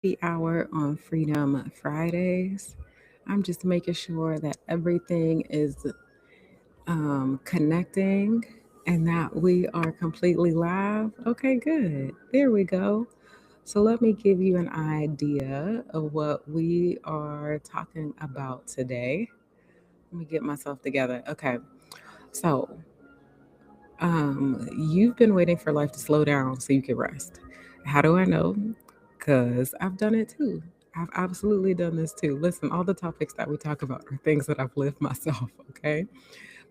happy hour on Freedom Fridays. I'm just making sure that everything is connecting and that we are completely live. Okay, good. There we go. So, let me give you an idea of what we are talking about today. Let me get myself together. Okay, so you've been waiting for life to slow down so you can rest. How do I know? Because I've done it too. I've absolutely done this too. Listen, all the topics that we talk about are things that I've lived myself, okay?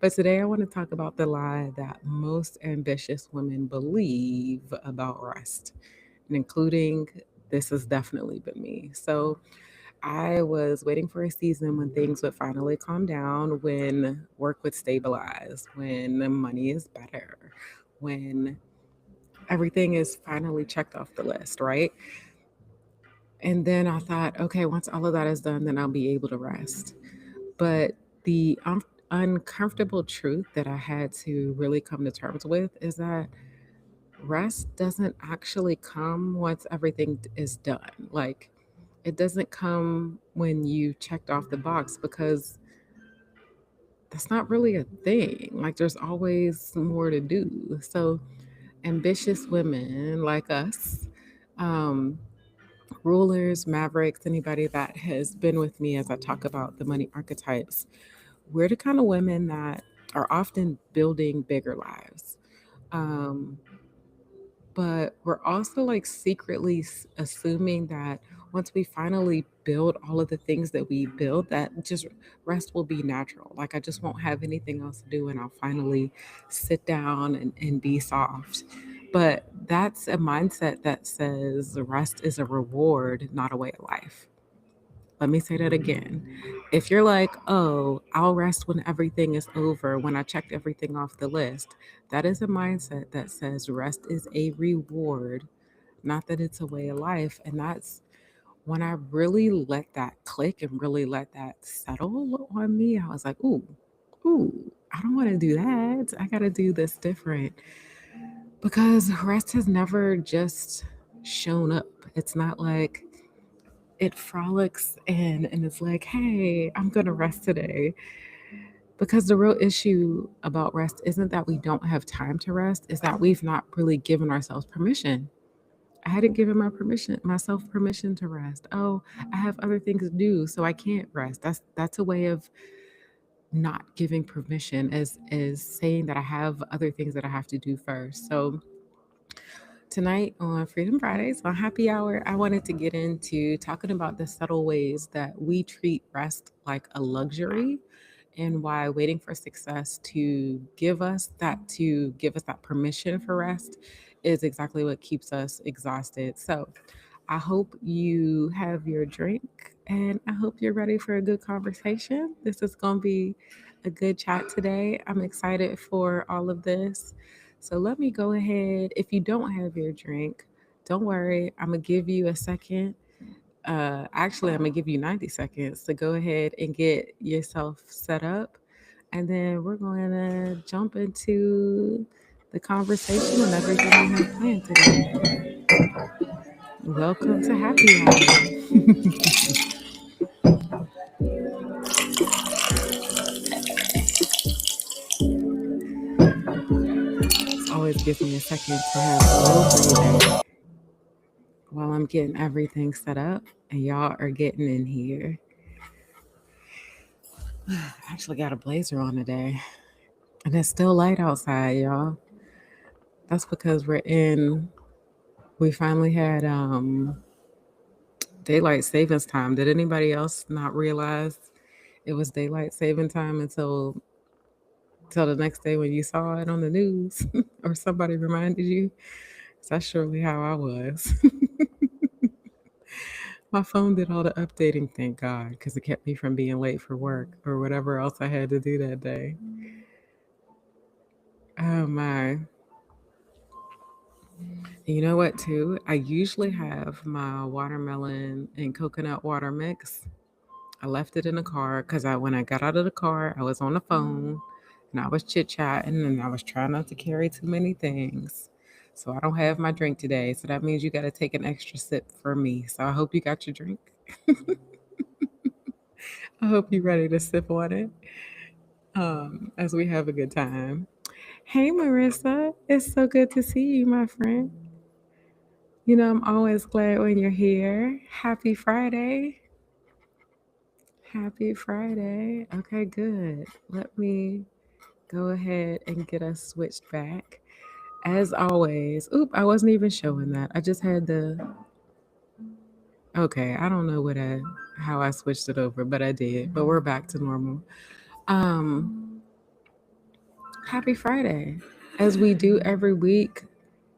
But today I want to talk about the lie that most ambitious women believe about rest, and including this has definitely been me. So I was waiting for a season when things would finally calm down, when work would stabilize, when the money is better, when everything is finally checked off the list, right? And then I thought, okay, once all of that is done, then I'll be able to rest. But the uncomfortable truth that I had to really come to terms with is that rest doesn't actually come once everything is done. Like, it doesn't come when you checked off the box because that's not really a thing. Like, there's always more to do. So, ambitious women like us, um, rulers, mavericks, anybody that has been with me as I talk about the money archetypes, we're the kind of women that are often building bigger lives. Um, but we're also like secretly assuming that once we finally build all of the things that we build, that just rest will be natural. Like I just won't have anything else to do and I'll finally sit down and be soft. But that's a mindset that says rest is a reward, not a way of life. Let me say that again. If you're like, oh, I'll rest when everything is over, when I checked everything off the list, that is a mindset that says rest is a reward, not that it's a way of life. And that's when I really let that click and really let that settle on me. I was like, ooh, I don't want to do that. I got to do this different because rest has never just shown up. It's not like it frolics in and it's like, hey, I'm going to rest today. Because the real issue about rest isn't that we don't have time to rest, is that we've not really given ourselves permission. I hadn't given myself permission to rest. Oh, I have other things to do, so I can't rest. That's a way of not giving permission, as saying that I have other things that I have to do first. So tonight on Freedom Fridays, on Happy Hour, I wanted to get into talking about the subtle ways that we treat rest like a luxury and why waiting for success to give us that permission for rest is exactly what keeps us exhausted. So, I hope you have your drink and I hope you're ready for a good conversation. This is going to be a good chat today. I'm excited for all of this. So let me go ahead. If you don't have your drink, don't worry. I'm going to give you a second. Actually, I'm going to give you 90 seconds to go ahead and get yourself set up. And then we're going to jump into the conversation and everything we have planned today. Welcome to Happy Hour. Always give me a second to have a little breathing while I'm getting everything set up and y'all are getting in here. I actually got a blazer on today and it's still light outside, y'all. That's because we finally had daylight savings time. Did anybody else not realize it was daylight saving time until the next day when you saw it on the news or somebody reminded you? That's surely how I was. My phone did all the updating, thank God, because it kept me from being late for work or whatever else I had to do that day. Oh my. You know what, too? I usually have my watermelon and coconut water mix. I left it in the car because when I got out of the car, I was on the phone and I was chit chatting and I was trying not to carry too many things. So I don't have my drink today. So that means you got to take an extra sip for me. So I hope you got your drink. I hope you're ready to sip on it as we have a good time. Hey, Marissa. It's so good to see you, my friend. You know, I'm always glad when you're here. Happy Friday. Happy Friday. Okay, good. Let me go ahead and get us switched back. As always, oop, I wasn't even showing that. I just had the, okay, I don't know how I switched it over, but I did. But we're back to normal. Um, Happy Friday. As we do every week.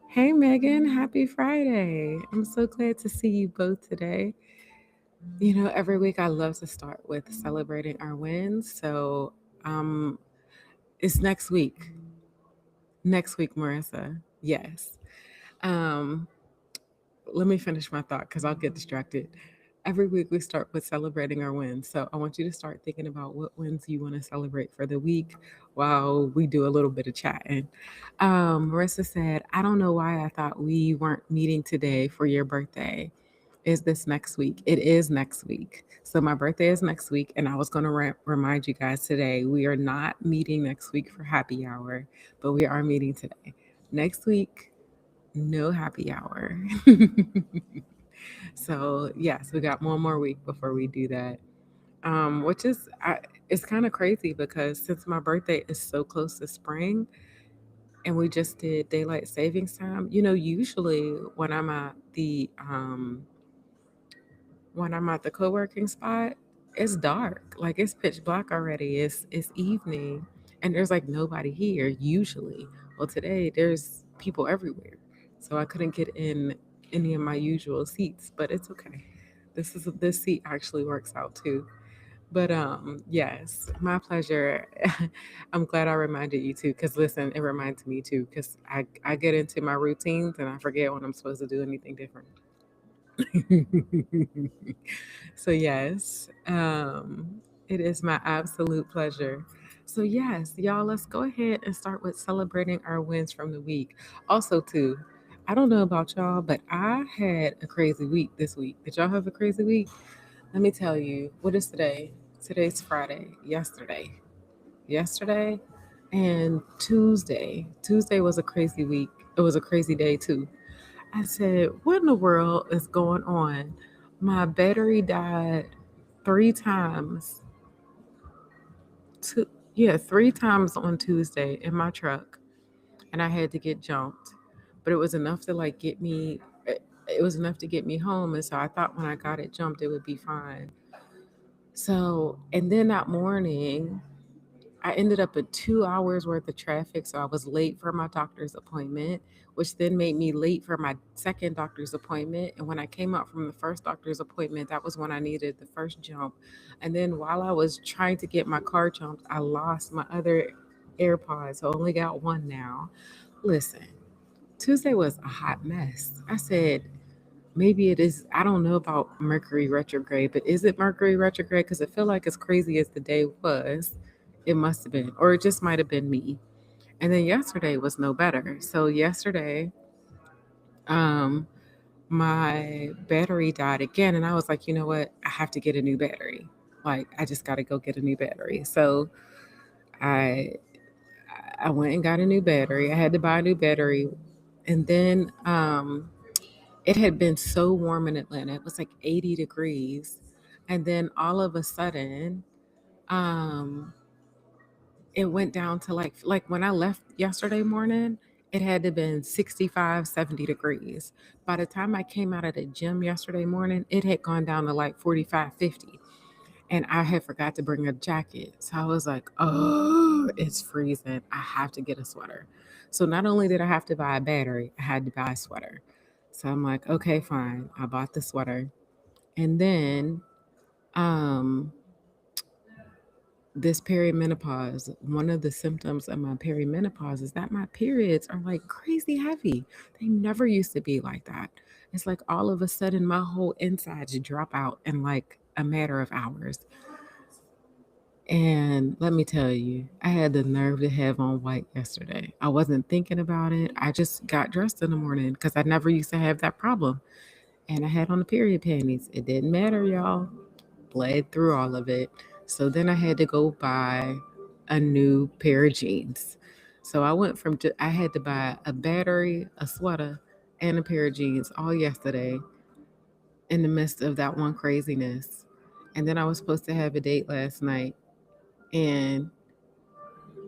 Hey, Megan, happy Friday. I'm so glad to see you both today. You know, every week I love to start with celebrating our wins. So, um, it's next week. Next week, Marissa. Yes. Um, Let me finish my thought because I'll get distracted. Every week we start with celebrating our wins. So I want you to start thinking about what wins you want to celebrate for the week while we do a little bit of chatting. Marissa said, I don't know why I thought we weren't meeting today for your birthday. Is this next week? It is next week. So my birthday is next week, and I was going to remind you guys today we are not meeting next week for happy hour, but we are meeting today. Next week, no happy hour. So yes, we got one more week before we do that. Which is it's kind of crazy because since my birthday is so close to spring and we just did daylight savings time, you know, usually when I'm at the co-working spot, it's dark. Like it's pitch black already. It's evening and there's like nobody here usually. Well, today there's people everywhere. So I couldn't get in any of my usual seats, but it's okay. This seat actually works out too. But yes, my pleasure. I'm glad I reminded you too cuz listen, it reminds me too cuz I get into my routines and I forget when I'm supposed to do anything different. So yes, it is my absolute pleasure. So yes, y'all, let's go ahead and start with celebrating our wins from the week. Also, too, I don't know about y'all, but I had a crazy week this week. Did y'all have a crazy week? Let me tell you. What is today? Today's Friday. Yesterday, and Tuesday. Tuesday was a crazy week. It was a crazy day too. I said, what in the world is going on? My battery died 3 times. Two, yeah, 3 times on Tuesday in my truck, and I had to get jumped. But it was enough to like get me. It was enough to get me home, and so I thought when I got it jumped, it would be fine. So, and then that morning, I ended up at 2 hours worth of traffic, so I was late for my doctor's appointment, which then made me late for my second doctor's appointment. And when I came out from the first doctor's appointment, that was when I needed the first jump. And then while I was trying to get my car jumped, I lost my other AirPods, so I only got one now. Listen, Tuesday was a hot mess. I said, maybe it is. I don't know about Mercury retrograde, but is it Mercury retrograde? Because I feel like as crazy as the day was, it must have been, or it just might have been me. And then yesterday was no better. So yesterday, um, my battery died again, and I was like, you know what? I have to get a new battery. Like I just got to go get a new battery. So I I went and got a new battery. I had to buy a new battery, and then it had been so warm in Atlanta. It was like 80 degrees. And then all of a sudden, um, it went down to like when I left yesterday morning, it had to been 65, 70 degrees. By the time I came out of the gym yesterday morning, it had gone down to like 45, 50. And I had forgot to bring a jacket. So I was like, oh, it's freezing. I have to get a sweater. So not only did I have to buy a battery, I had to buy a sweater. So I'm like, okay, fine. I bought the sweater. And then um this perimenopause, one of the symptoms of my perimenopause is that my periods are like crazy heavy. They never used to be like that. It's like all of a sudden my whole insides drop out in like a matter of hours. And let me tell you, I had the nerve to have on white yesterday. I wasn't thinking about it. I just got dressed in the morning because I never used to have that problem. And I had on the period panties. It didn't matter, y'all. Bled through all of it. So then I had to go buy a new pair of jeans. So I went from, I had to buy a battery, a sweater, and a pair of jeans all yesterday in the midst of that one craziness. And then I was supposed to have a date last night, and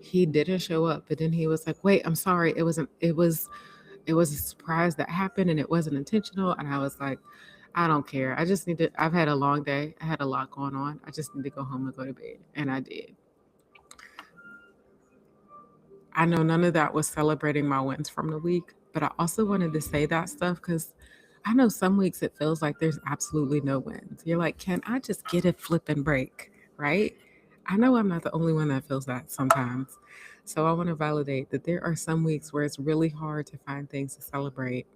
he didn't show up. But then he was like, "Wait, I'm sorry. It was a surprise that happened, and it wasn't intentional." And I was like, "I don't care. I just need to. I've had a long day. I had a lot going on. I just need to go home and go to bed." And I did. I know none of that was celebrating my wins from the week, but I also wanted to say that stuff because I know some weeks it feels like there's absolutely no wins. You're like, can I just get a flip and break? Right? I know I'm not the only one that feels that sometimes. So I want to validate that there are some weeks where it's really hard to find things to celebrate.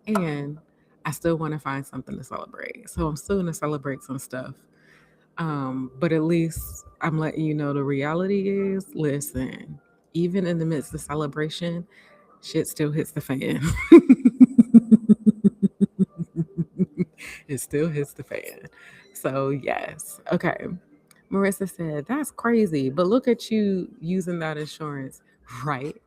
And I still want to find something to celebrate. So I'm still going to celebrate some stuff. But at least I'm letting you know the reality is, listen, even in the midst of celebration, shit still hits the fan. It still hits the fan. So, yes. Okay. Marissa said, that's crazy, but look at you using that insurance. Right.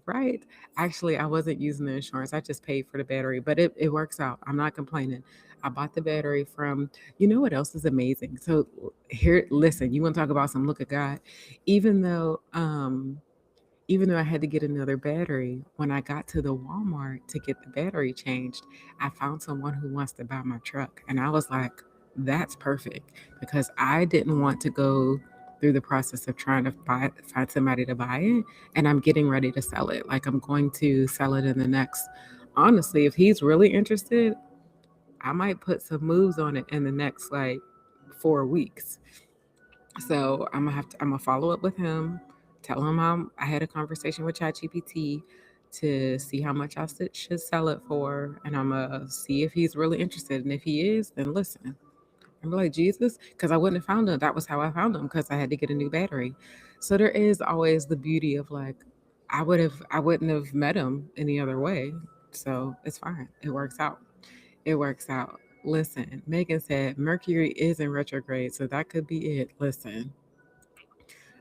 Right. Actually, I wasn't using the insurance. I just paid for the battery, but it works out. I'm not complaining. I bought the battery from, you know what else is amazing? So here, listen, you want to talk about some look at God? Even though, um, even though I had to get another battery, when I got to the Walmart to get the battery changed, I found someone who wants to buy my truck. And I was like, that's perfect because I didn't want to go through the process of trying to find somebody to buy it. And I'm getting ready to sell it. Like, I'm going to sell it in the next, honestly, if he's really interested, I might put some moves on it in the next like 4 weeks. So I'm gonna follow up with him, tell him I had a conversation with ChatGPT to see how much I should sell it for, and I'm gonna see if he's really interested. And if he is, then listen. I'm like, Jesus, because I wouldn't have found him. That was how I found him, because I had to get a new battery. So there is always the beauty of like, I wouldn't have met him any other way. So it's fine. It works out. It works out. Listen, Megan said Mercury is in retrograde, so that could be it. Listen,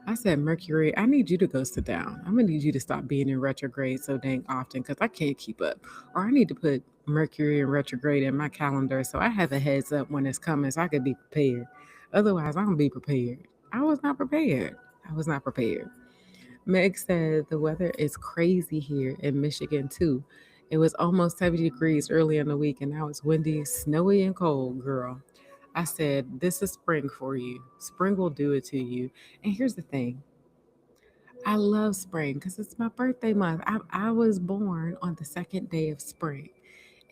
I said, Mercury, I need you to go sit down. I'm gonna need you to stop being in retrograde so dang often because I can't keep up. Or I need to put Mercury in retrograde in my calendar so I have a heads up when it's coming so I could be prepared. Otherwise, I don't be prepared. I was not prepared. I was not prepared. Meg said the weather is crazy here in Michigan too. It was almost 70 degrees early in the week and now it's windy, snowy, and cold, girl. I said, this is spring for you. Spring will do it to you. And here's the thing, I love spring because it's my birthday month. I was born on the second day of spring.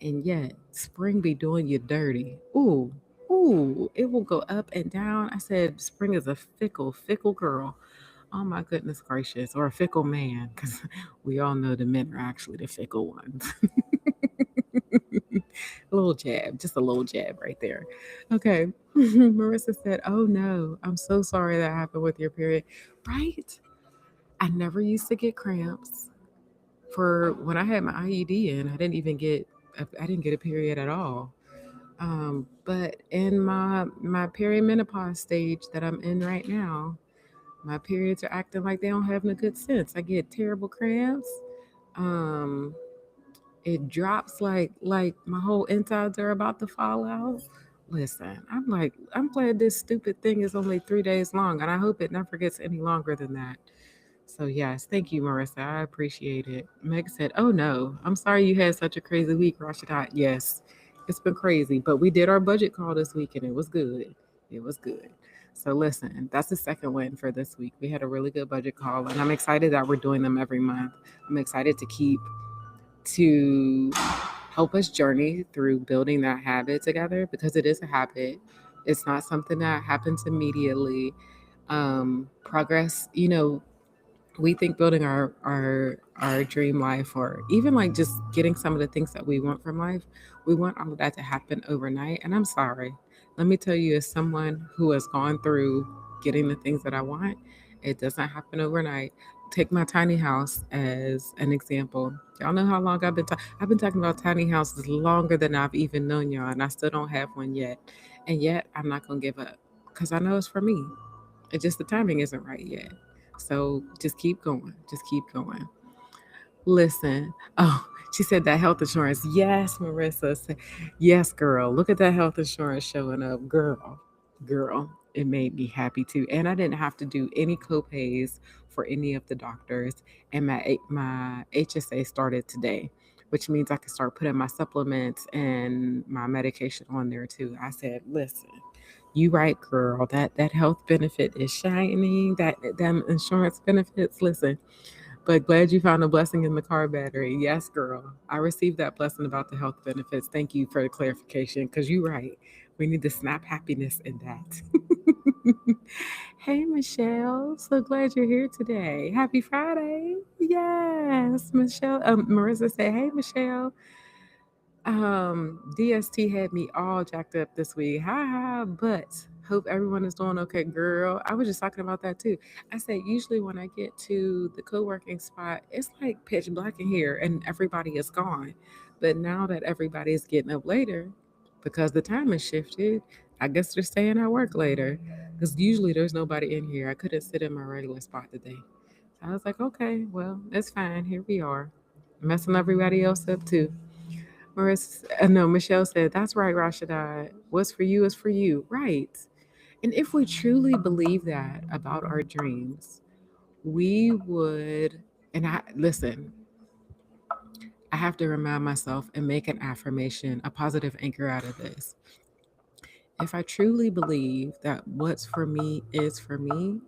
And yet, spring be doing you dirty. Ooh, ooh, it will go up and down. I said, spring is a fickle, fickle girl. Oh my goodness gracious, or a fickle man, because we all know the men are actually the fickle ones. A little jab, just a little jab right there. Okay. Marissa said, oh no, I'm so sorry that happened with your period. Right? I never used to get cramps. For when I had my IED in, I didn't get a period at all. But in my perimenopause stage that I'm in right now, my periods are acting like they don't have no good sense. I get terrible cramps. Um, it drops like my whole insides are about to fall out. Listen, I'm glad this stupid thing is only 3 days long, and I hope it never gets any longer than that. So yes, thank you, Marissa. I appreciate it. Meg said, "Oh no, I'm sorry you had such a crazy week, Rashidat." Yes, it's been crazy, but we did our budget call this week, and it was good. It was good. So listen, that's the second win for this week. We had a really good budget call, and I'm excited that we're doing them every month. I'm excited to help us journey through building that habit together because it is a habit. It's not something that happens immediately. Progress, we think building our dream life, or even like just getting some of the things that we want from life, we want all of that to happen overnight. And I'm sorry, let me tell you, as someone who has gone through getting the things that I want. It doesn't happen overnight. Take my tiny house as an example. Y'all know how long I've been talking about tiny houses longer than I've even known y'all, and I still don't have one yet. And yet, I'm not gonna give up because I know it's for me. It just the timing isn't right yet. So just keep going. Just keep going. Listen. Oh, she said that health insurance. Yes, Marissa. Yes, girl. Look at that health insurance showing up. Girl. It made me happy too. And I didn't have to do any copays for any of the doctors. And my HSA started today, which means I can start putting my supplements and my medication on there too. I said, listen, you right, girl. That health benefit is shining. That them insurance benefits. Listen, but glad you found a blessing in the car battery. Yes, girl. I received that blessing about the health benefits. Thank you for the clarification because you're right. We need to snap happiness in that. Hey, Michelle. So glad you're here today. Happy Friday. Yes, Michelle. Marissa said, hey, Michelle. DST had me all jacked up this week. Ha ha, but hope everyone is doing okay, girl. I was just talking about that too. I said usually when I get to the co-working spot, it's like pitch black in here and everybody is gone. But now that everybody is getting up later, because the time has shifted, I guess they're staying at work later. Because usually there's nobody in here. I couldn't sit in my regular spot today. So I was like, okay, well, it's fine. Here we are. Messing everybody else up too. Marissa, no, Michelle said, that's right, Rashidat. What's for you is for you. Right. And if we truly believe that about our dreams, we would, and I, listen, I have to remind myself and make an affirmation, a positive anchor out of this. If I truly believe that what's for me is for me,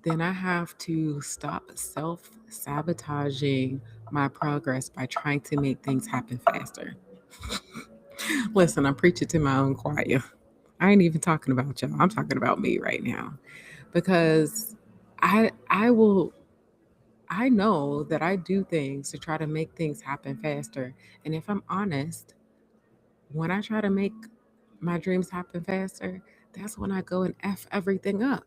then I have to stop self sabotaging my progress by trying to make things happen faster. Listen, I'm preaching to my own choir. I ain't even talking about y'all. I'm talking about me right now because I will I know that I do things to try to make things happen faster. And if I'm honest, when I try to make my dreams happen faster, that's when I go and F everything up.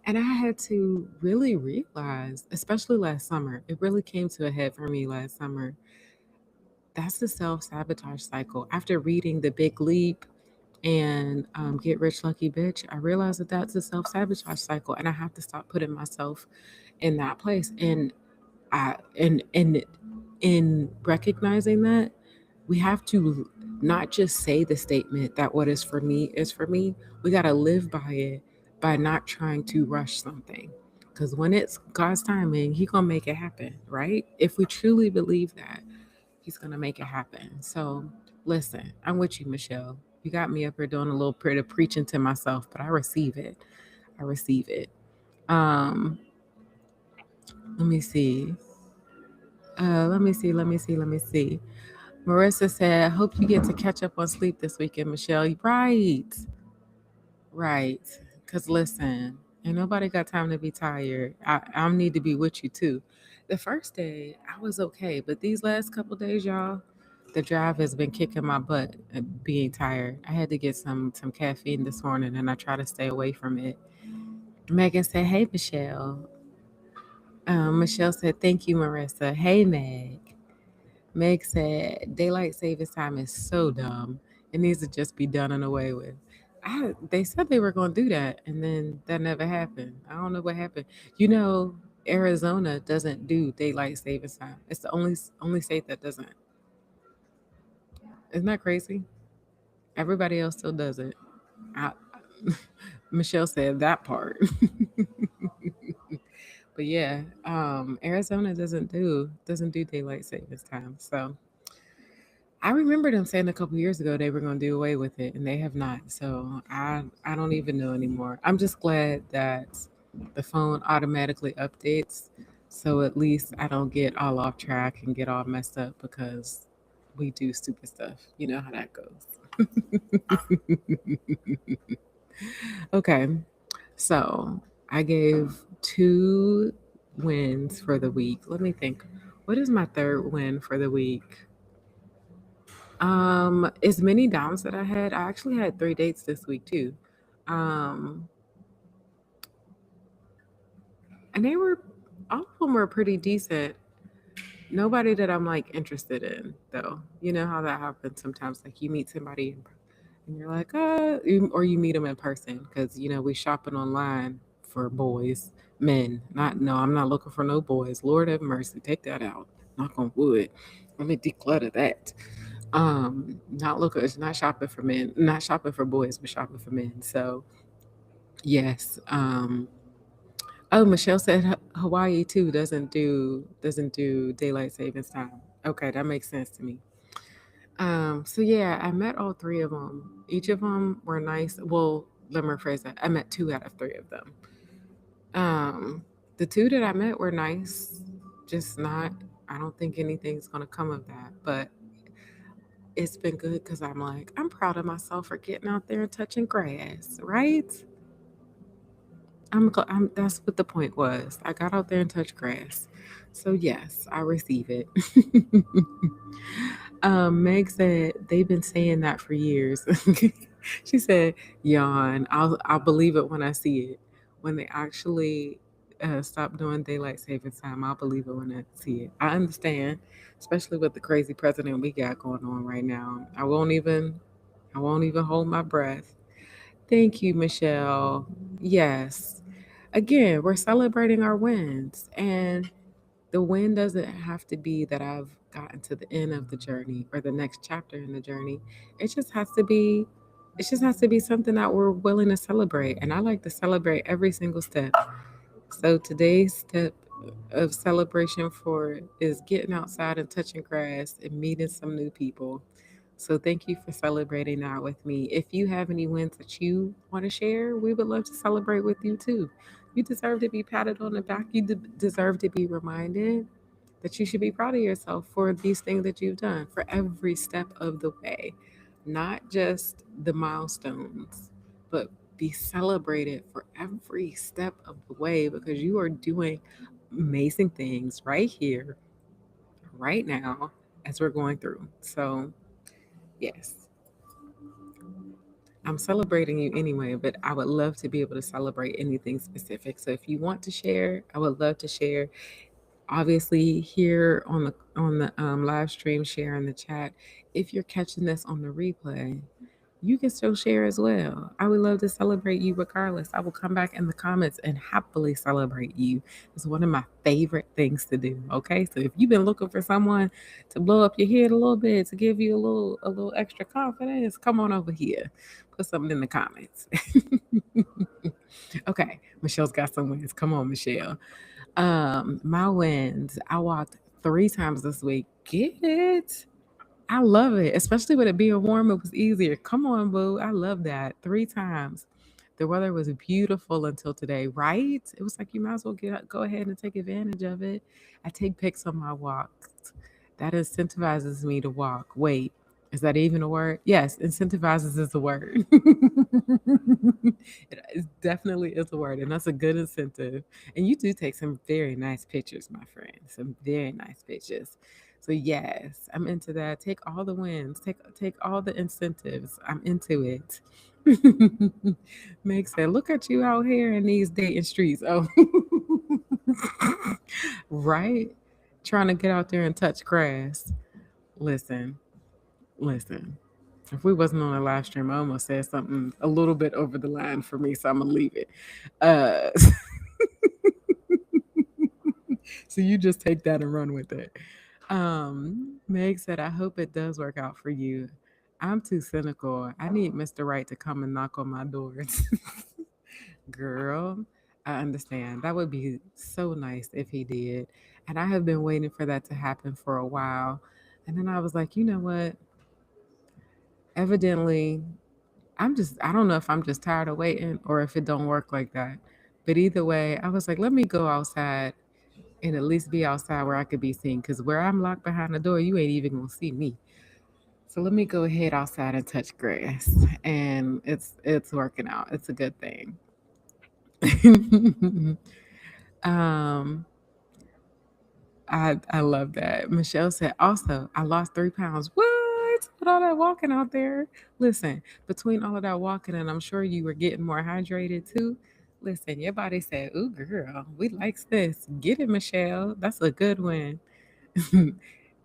And I had to really realize, especially last summer, it really came to a head for me last summer. That's the self sabotage cycle. After reading The Big Leap and Get Rich Lucky Bitch, I realized that that's a self sabotage cycle, and I have to stop putting myself in that place. And I and in recognizing that, we have to not just say the statement that what is for me is for me. We got to live by it by not trying to rush something. Because when it's God's timing, He gonna make it happen, right? If we truly believe that, He's gonna make it happen. So listen, I'm with you, Michelle. You got me up here doing a little bit of preaching to myself, but I receive it. I receive it. Um, let me see. Let me see. Marissa said, hope you get to catch up on sleep this weekend, Michelle. Right. Right. Because listen, ain't nobody got time to be tired. I need to be with you too. The first day, I was okay. But these last couple days, y'all, the drive has been kicking my butt and being tired. I had to get some caffeine this morning and I try to stay away from it. Megan said, hey, Michelle. Michelle said, thank you, Marissa. Hey, Meg. Meg said, daylight savings time is so dumb. It needs to just be done and away with. They said they were going to do that, and then that never happened. I don't know what happened. You know, Arizona doesn't do daylight savings time. It's the only state that doesn't. Isn't that crazy? Everybody else still does it. I, Michelle said that part. But yeah, Arizona doesn't do daylight savings time. So I remember them saying a couple years ago they were going to do away with it, and they have not. So I don't even know anymore. I'm just glad that the phone automatically updates, so at least I don't get all off track and get all messed up because we do stupid stuff. You know how that goes. Okay, so I gave 2 wins for the week. Let me think. What is my third win for the week? As many downs that I had actually had 3 dates this week too. Um, and they were all of them were pretty decent. Nobody that I'm like interested in though. You know how that happens sometimes. Like you meet somebody and you're like, or you meet them in person because we shopping online for boys, men. Not no, I'm not looking for no boys. Lord have mercy, take that out. Knock on wood. Let me declutter that. Not looking, it's not shopping for men, not shopping for boys, but shopping for men. So yes. Oh, Michelle said Hawaii too doesn't do daylight savings time. Okay, that makes sense to me. So yeah, I met all three of them. Each of them were nice. Well, let me rephrase that. I met two out of three of them. Um, the two that I met were nice, just not. I don't think anything's gonna come of that, but it's been good because I'm proud of myself for getting out there and touching grass, right? That's what the point was. I got out there and touched grass. So yes, I receive it. Meg said they've been saying that for years. She said, "Yawn. I'll believe it when I see it. When they actually stop doing daylight savings time, I'll believe it when I see it. I understand, especially with the crazy president we got going on right now. I won't even hold my breath. Thank you, Michelle. Yes. Again, we're celebrating our wins. And the win doesn't have to be that I've gotten to the end of the journey or the next chapter in the journey. It just has to be it just has to be something that we're willing to celebrate. And I like to celebrate every single step. So today's step of celebration for is getting outside and touching grass and meeting some new people. So thank you for celebrating that with me. If you have any wins that you want to share, we would love to celebrate with you too. You deserve to be patted on the back. You deserve to be reminded that you should be proud of yourself for these things that you've done, for every step of the way, not just the milestones, but be celebrated for every step of the way because you are doing amazing things right here, right now, as we're going through. So, yes, I'm celebrating you anyway, but I would love to be able to celebrate anything specific. So, if you want to share, I would love to share. Obviously, here on the live stream, share in the chat. If you're catching this on the replay, you can still share as well. I would love to celebrate you regardless. I will come back in the comments and happily celebrate you. It's one of my favorite things to do. Okay. So if you've been looking for someone to blow up your head a little bit, to give you a little extra confidence, come on over here. Put something in the comments. Okay. Michelle's got some wins. Come on, Michelle. My wins. I walked 3 times this week. Get it? I love it, especially with it being warm. It was easier. Come on, boo. I love that. 3 times. The weather was beautiful until today, right? It was like you might as well go ahead and take advantage of it. I take pics on my walks. That incentivizes me to walk. Wait, is that even a word? Yes, incentivizes is a word. It definitely is a word, and that's a good incentive. And you do take some very nice pictures, my friend. Some very nice pictures. So yes, I'm into that. Take all the wins. Take all the incentives. I'm into it. Meg said, "Look at you out here in these dating streets." Oh, right. Trying to get out there and touch grass. Listen, listen. If we wasn't on a live stream, I almost said something a little bit over the line for me, so I'm gonna leave it. Uh, so you just take that and run with it. Meg said, "I hope it does work out for you. I'm too cynical. I need Mr. Right to come and knock on my doors." Girl, I understand. That would be so nice if he did. And I have been waiting for that to happen for a while. And then I was like, you know what? Evidently, I don't know if I'm just tired of waiting or if it don't work like that. But either way, I was like, let me go outside and at least be outside where I could be seen. Because where I'm locked behind the door, you ain't even gonna see me. So let me go ahead outside and touch grass. And it's working out. It's a good thing. um I love that. Michelle said also, I lost 3 pounds. What? But all that walking out there, listen, between all of that walking, and I'm sure you were getting more hydrated too. Listen, your body said, "Ooh, girl, we likes this. Get it, Michelle. That's a good one."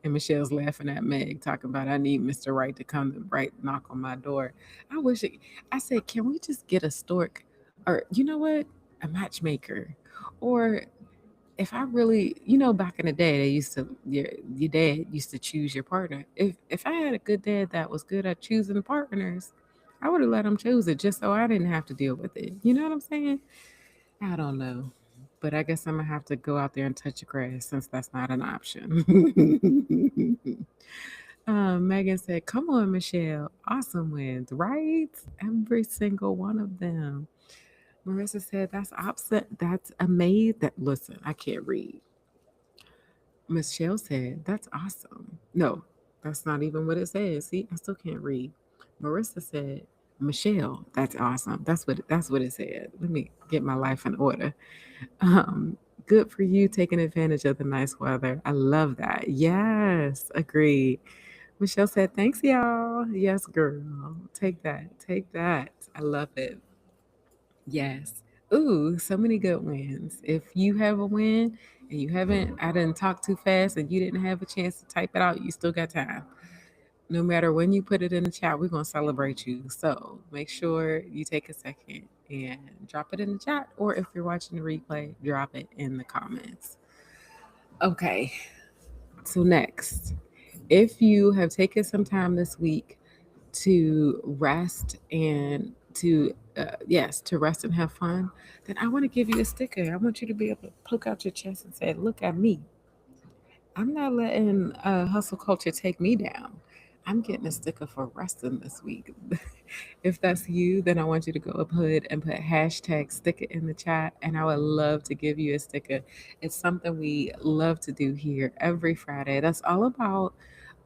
And Michelle's laughing at Meg, talking about I need Mr. Right to come to right knock on my door. I wish it, I said, can we just get a stork, or you know what, a matchmaker, or if I really, back in the day, they used to your dad used to choose your partner. If I had a good dad that was good at choosing partners, I would have let him choose it just so I didn't have to deal with it. You know what I'm saying? I don't know. But I guess I'm gonna have to go out there and touch the grass since that's not an option. Megan said, "Come on, Michelle, awesome wins, right? Every single one of them." Marissa said, "That's opposite. That's amazing. That listen, I can't read." Michelle said, "That's awesome." No, that's not even what it says. See, I still can't read. Marissa said, "Michelle, that's awesome." That's what it said. Let me get my life in order. Um, Good for you taking advantage of the nice weather. I love that. Yes, agreed. Michelle said, "Thanks, y'all." Yes, girl. Take that. Take that. I love it. Yes. Ooh, so many good wins. If you have a win and I didn't talk too fast and you didn't have a chance to type it out, you still got time. No matter when you put it in the chat, we're going to celebrate you. So make sure you take a second and drop it in the chat. Or if you're watching the replay, drop it in the comments. Okay. So, next, if you have taken some time this week to rest and to rest and have fun, then I want to give you a sticker. I want you to be able to poke out your chest and say, "Look at me. I'm not letting hustle culture take me down. I'm getting a sticker for resting this week." If that's you, then I want you to go up ahead and put hashtag sticker in the chat, and I would love to give you a sticker. It's something we love to do here every Friday. That's all about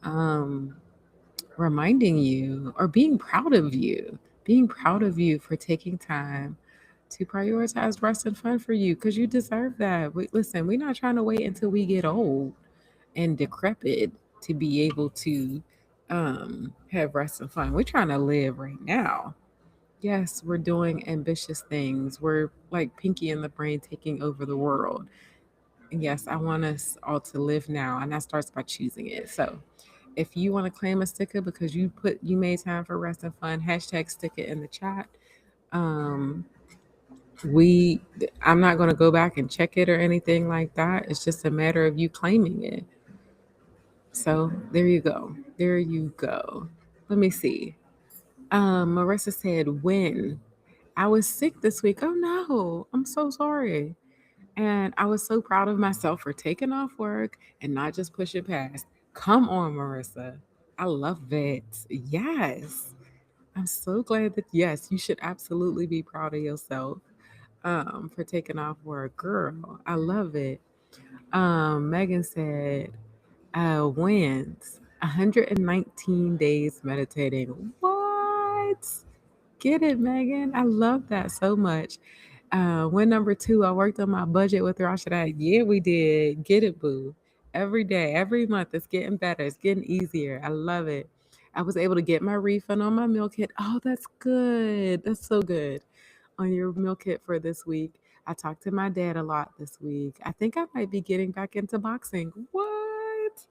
um, reminding you or being proud of you for taking time to prioritize rest and fun for you because you deserve that. Listen, we're not trying to wait until we get old and decrepit to be able to have rest and fun. We're trying to live right now. Yes, we're doing ambitious things. We're like Pinky in the Brain taking over the world. And yes, I want us all to live now, and that starts by choosing it. So if you want to claim a sticker because you made time for rest and fun, hashtag sticker in the chat. Um, we I'm not going to go back and check it or anything like that. It's just a matter of you claiming it. So there you go. There you go. Let me see. Marissa said, "When I was sick this week." Oh no, I'm so sorry. And I was so proud of myself for taking off work and not just pushing past. Come on, Marissa. I love it. Yes. I'm so glad that, yes, you should absolutely be proud of yourself for taking off work. Girl, I love it. Megan said, wins 119 days meditating. What? Get it, Megan. I love that so much. Win number two, I worked on my budget with Rashidat. Yeah, we did. Get it, boo. Every day, every month, it's getting better. It's getting easier. I love it. I was able to get my refund on my meal kit. Oh, that's good. That's so good. On your meal kit for this week. I talked to my dad a lot this week. I think I might be getting back into boxing. What?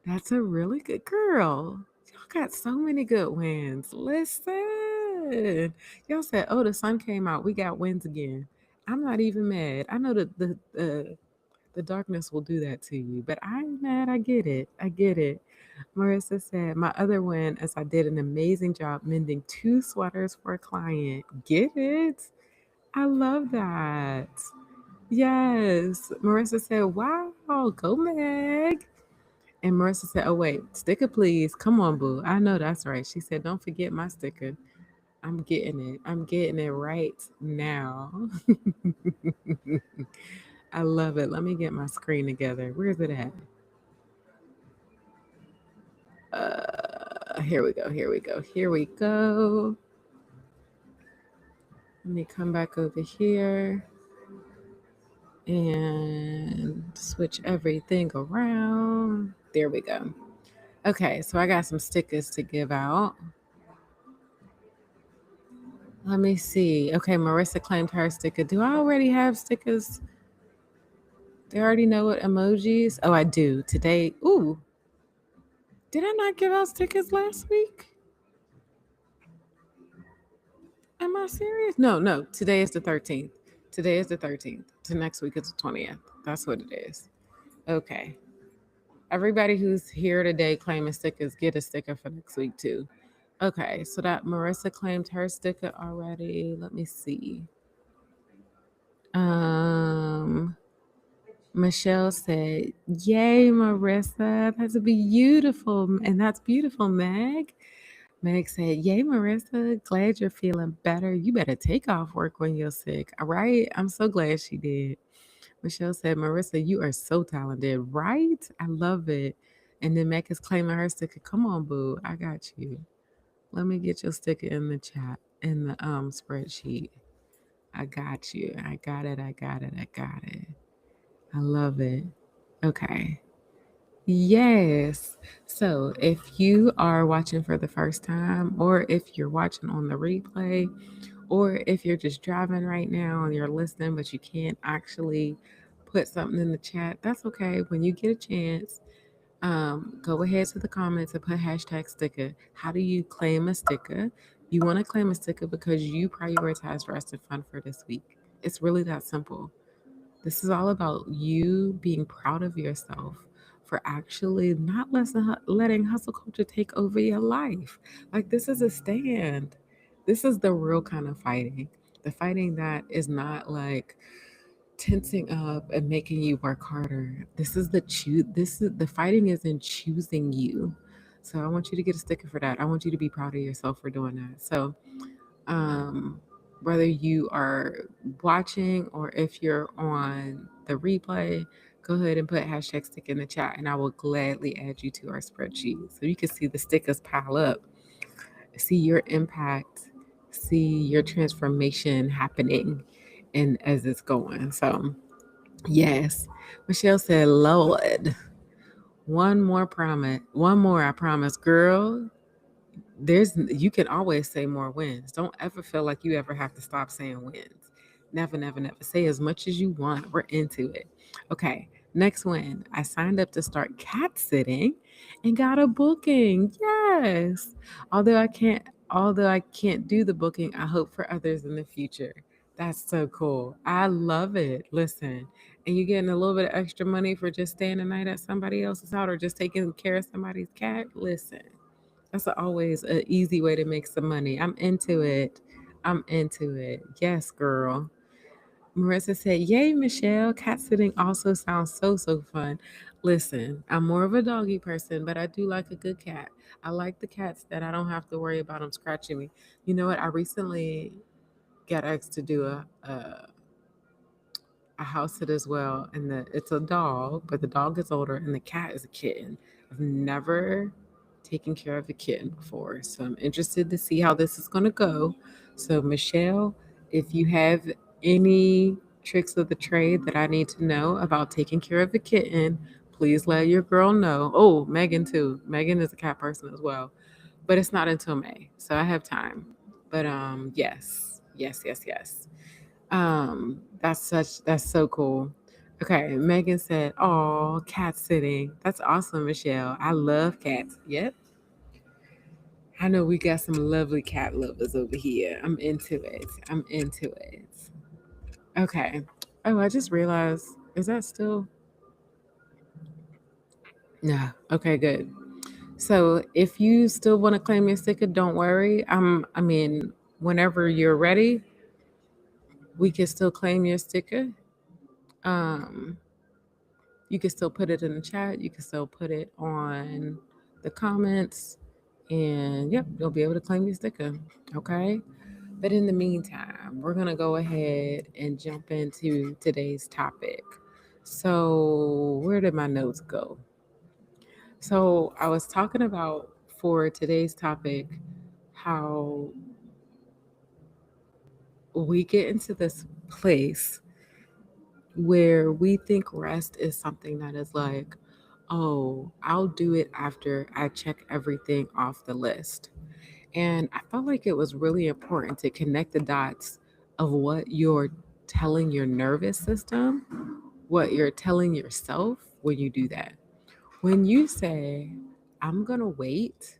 That's a really good girl. Y'all got so many good wins. Listen. Y'all said, "Oh, the sun came out. We got wins again." I'm not even mad. I know that the darkness will do that to you, but I ain't mad. I get it. I get it. Marissa said, "My other win is I did an amazing job mending two sweaters for a client." Get it? I love that. Yes. Marissa said, "Wow, go Meg." And Marissa said, "Oh, wait, sticker, please. Come on, boo. I know that's right." She said, "Don't forget my sticker. I'm getting it. I'm getting it right now." I love it. Let me get my screen together. Where's it at? Here we go. Here we go. Here we go. Let me come back over here and switch everything around. There we go. Okay, so I got some stickers to give out. Let me see. Okay, Marissa claimed her sticker. Do I already have stickers? They already know what emojis? Oh, I do. Today. Ooh, did I not give out stickers last week? Am I serious? No, no. Today is the 13th. Today is the 13th. To next week is the 20th. That's what it is. Okay. Everybody who's here today claiming stickers, get a sticker for next week too. Okay, so that Marissa claimed her sticker already. Let me see. Um, Michelle said, "Yay, Marissa! That's beautiful, and that's beautiful, Meg." Meg said, "Yay, Marissa! Glad you're feeling better. You better take off work when you're sick. All right, I'm so glad she did." Michelle said, "Marissa, you are so talented, right? I love it." And then Meg is claiming her sticker. Come on, boo, I got you. Let me get your sticker in the chat in the spreadsheet. I got you. I got it. I got it. I got it. I love it. Okay. Yes. So if you are watching for the first time, or if you're watching on the replay, or if you're just driving right now and you're listening, but you can't actually put something in the chat, that's okay. When you get a chance, go ahead to the comments and put hashtag sticker. How do you claim a sticker? You want to claim a sticker because you prioritize rest and fun for this week. It's really that simple. This is all about you being proud of yourself for actually not letting hustle culture take over your life. Like, this is a stand. This is the real kind of fighting. The fighting that is not like tensing up and making you work harder. This is the fighting is in choosing you. So I want you to get a sticker for that. I want you to be proud of yourself for doing that. So um, whether you are watching or if you're on the replay, go ahead and put hashtag stick in the chat and I will gladly add you to our spreadsheet so you can see the stickers pile up, see your impact, see your transformation happening and as it's going. So, yes, Michelle said, Lord, one more promise, one more, I promise, girl. You can always say more wins. Don't ever feel like you ever have to stop saying wins. Never, never, never. Say as much as you want. We're into it. Okay. Next win. I signed up to start cat sitting and got a booking. Yes. Although I can't although I can't do the booking, I hope for others in the future. That's so cool. I love it. Listen, and you're getting a little bit of extra money for just staying the night at somebody else's house or just taking care of somebody's cat. Listen, that's always an easy way to make some money. I'm into it. I'm into it. Yes, girl. Marissa said, "Yay, Michelle. Cat sitting also sounds so, so fun." Listen, I'm more of a doggy person, but I do like a good cat. I like the cats that I don't have to worry about them scratching me. You know what? I recently got asked to do a house sit as well, and it's a dog, but the dog is older, and the cat is a kitten. I've never taken care of a kitten before, so I'm interested to see how this is going to go. So, Michelle, if you have any tricks of the trade that I need to know about taking care of a kitten, please let your girl know. Oh, Megan too. Megan is a cat person as well, but it's not until May, so I have time. But yes, yes, yes, yes. That's so cool. Okay, Megan said, "Oh, cat sitting. That's awesome, Michelle. I love cats." Yep, I know we got some lovely cat lovers over here. I'm into it. I'm into it. Okay. Oh, I just realized. Is that still? No. Okay, good. So if you still want to claim your sticker, don't worry. I mean, whenever you're ready, we can still claim your sticker. Um, You can still put it in the chat. You can still put it on the comments. And yep, you'll be able to claim your sticker. Okay. But in the meantime, we're going to go ahead and jump into today's topic. So, where did my notes go? So, I was talking about for today's topic how we get into this place where we think rest is something that is like, oh, I'll do it after I check everything off the list. And I felt like it was really important to connect the dots of what you're telling your nervous system, what you're telling yourself when you do that. When you say, I'm going to wait,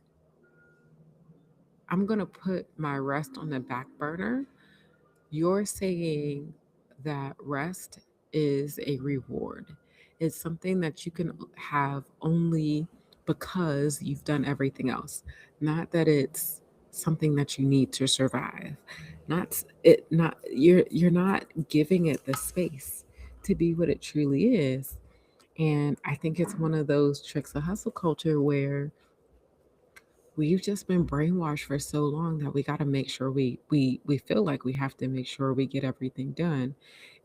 I'm going to put my rest on the back burner, you're saying that rest is a reward. It's something that you can have only because you've done everything else. Not that it's something that you need to survive. Not you're not giving it the space to be what it truly is. And I think it's one of those tricks of hustle culture where we've just been brainwashed for so long that we got to make sure we feel like we have to make sure we get everything done,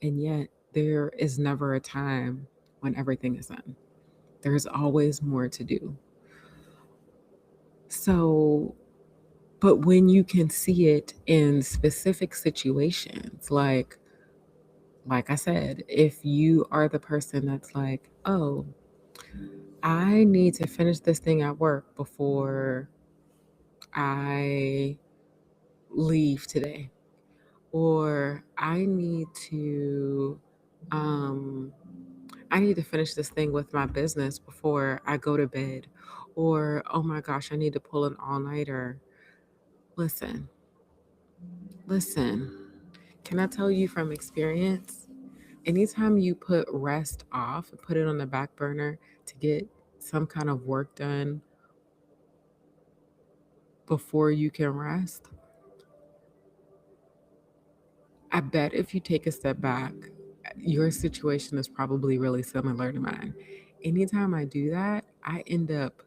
and yet there is never a time when everything is done. There's always more to do. So, but when you can see it in specific situations, like I said, if you are the person that's like, oh, I need to finish this thing at work before I leave today, or um I need to finish this thing with my business before I go to bed, or oh my gosh, I need to pull an all-nighter. Listen, listen. Can I tell you from experience? Anytime you put rest off, put it on the back burner to get some kind of work done before you can rest, I bet if you take a step back, your situation is probably really similar to mine. Anytime I do that, I end up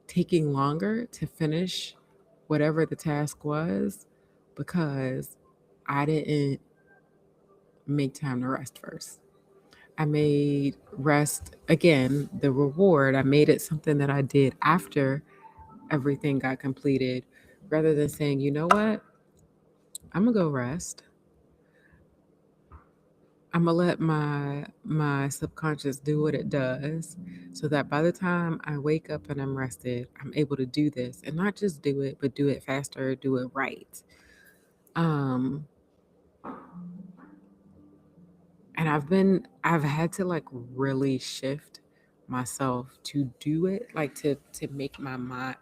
taking longer to finish whatever the task was because I didn't make time to rest first. I made rest, again, the reward, I made it something that I did after everything got completed rather than saying, you know what, I'm gonna go rest. I'm gonna let my subconscious do what it does so that by the time I wake up and I'm rested, I'm able to do this and not just do it, but do it faster, do it right. Um and I've had to like really shift myself to do it, like to make my mind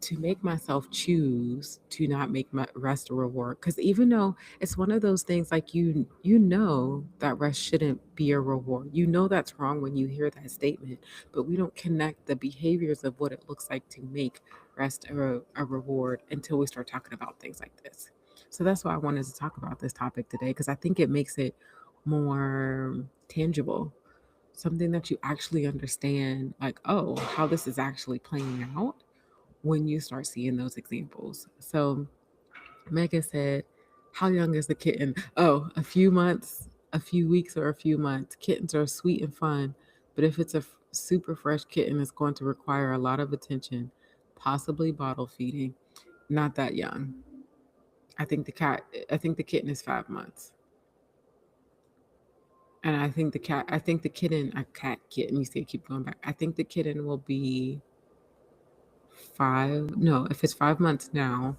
to make myself choose to not make my rest a reward, because even though it's one of those things, like you know that rest shouldn't be a reward, you know that's wrong when you hear that statement, but we don't connect the behaviors of what it looks like to make rest a reward until we start talking about things like this. So that's why I wanted to talk about this topic today, because I think it makes it more tangible, something that you actually understand, like, oh, how this is actually playing out when you start seeing those examples. So Megan said, how young is the kitten? Oh, a few months, a few weeks, or a few months. Kittens are sweet and fun, but if it's a super fresh kitten, it's going to require a lot of attention, possibly bottle feeding. Not that young. I think the cat, I think the kitten is 5 months. And I think the kitten, a cat kitten, you see, I keep going back. I think the kitten will be no, if it's 5 months now,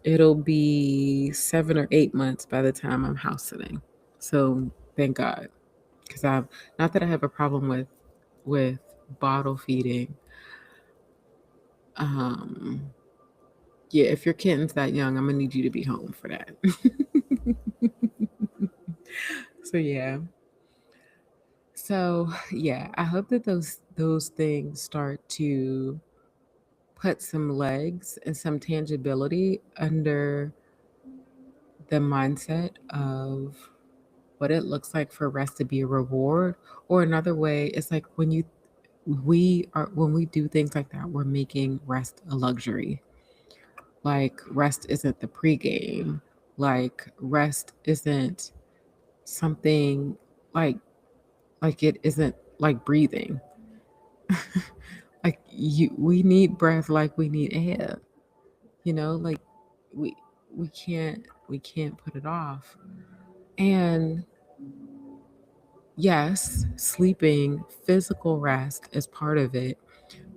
it'll be 7 or 8 months by the time I'm house sitting. So thank God, because I've not that I have a problem with bottle feeding. Um, yeah, if your kitten's that young, I'm gonna need you to be home for that. So yeah. So yeah, I hope that those things start to put some legs and some tangibility under the mindset of what it looks like for rest to be a reward. Or another way, it's like when we do things like that, we're making rest a luxury. Like rest isn't the pregame. Like rest isn't something like it isn't like breathing. Like we need breath like we need air. Like we we can't put it off. And Yes, sleeping, physical rest is part of it,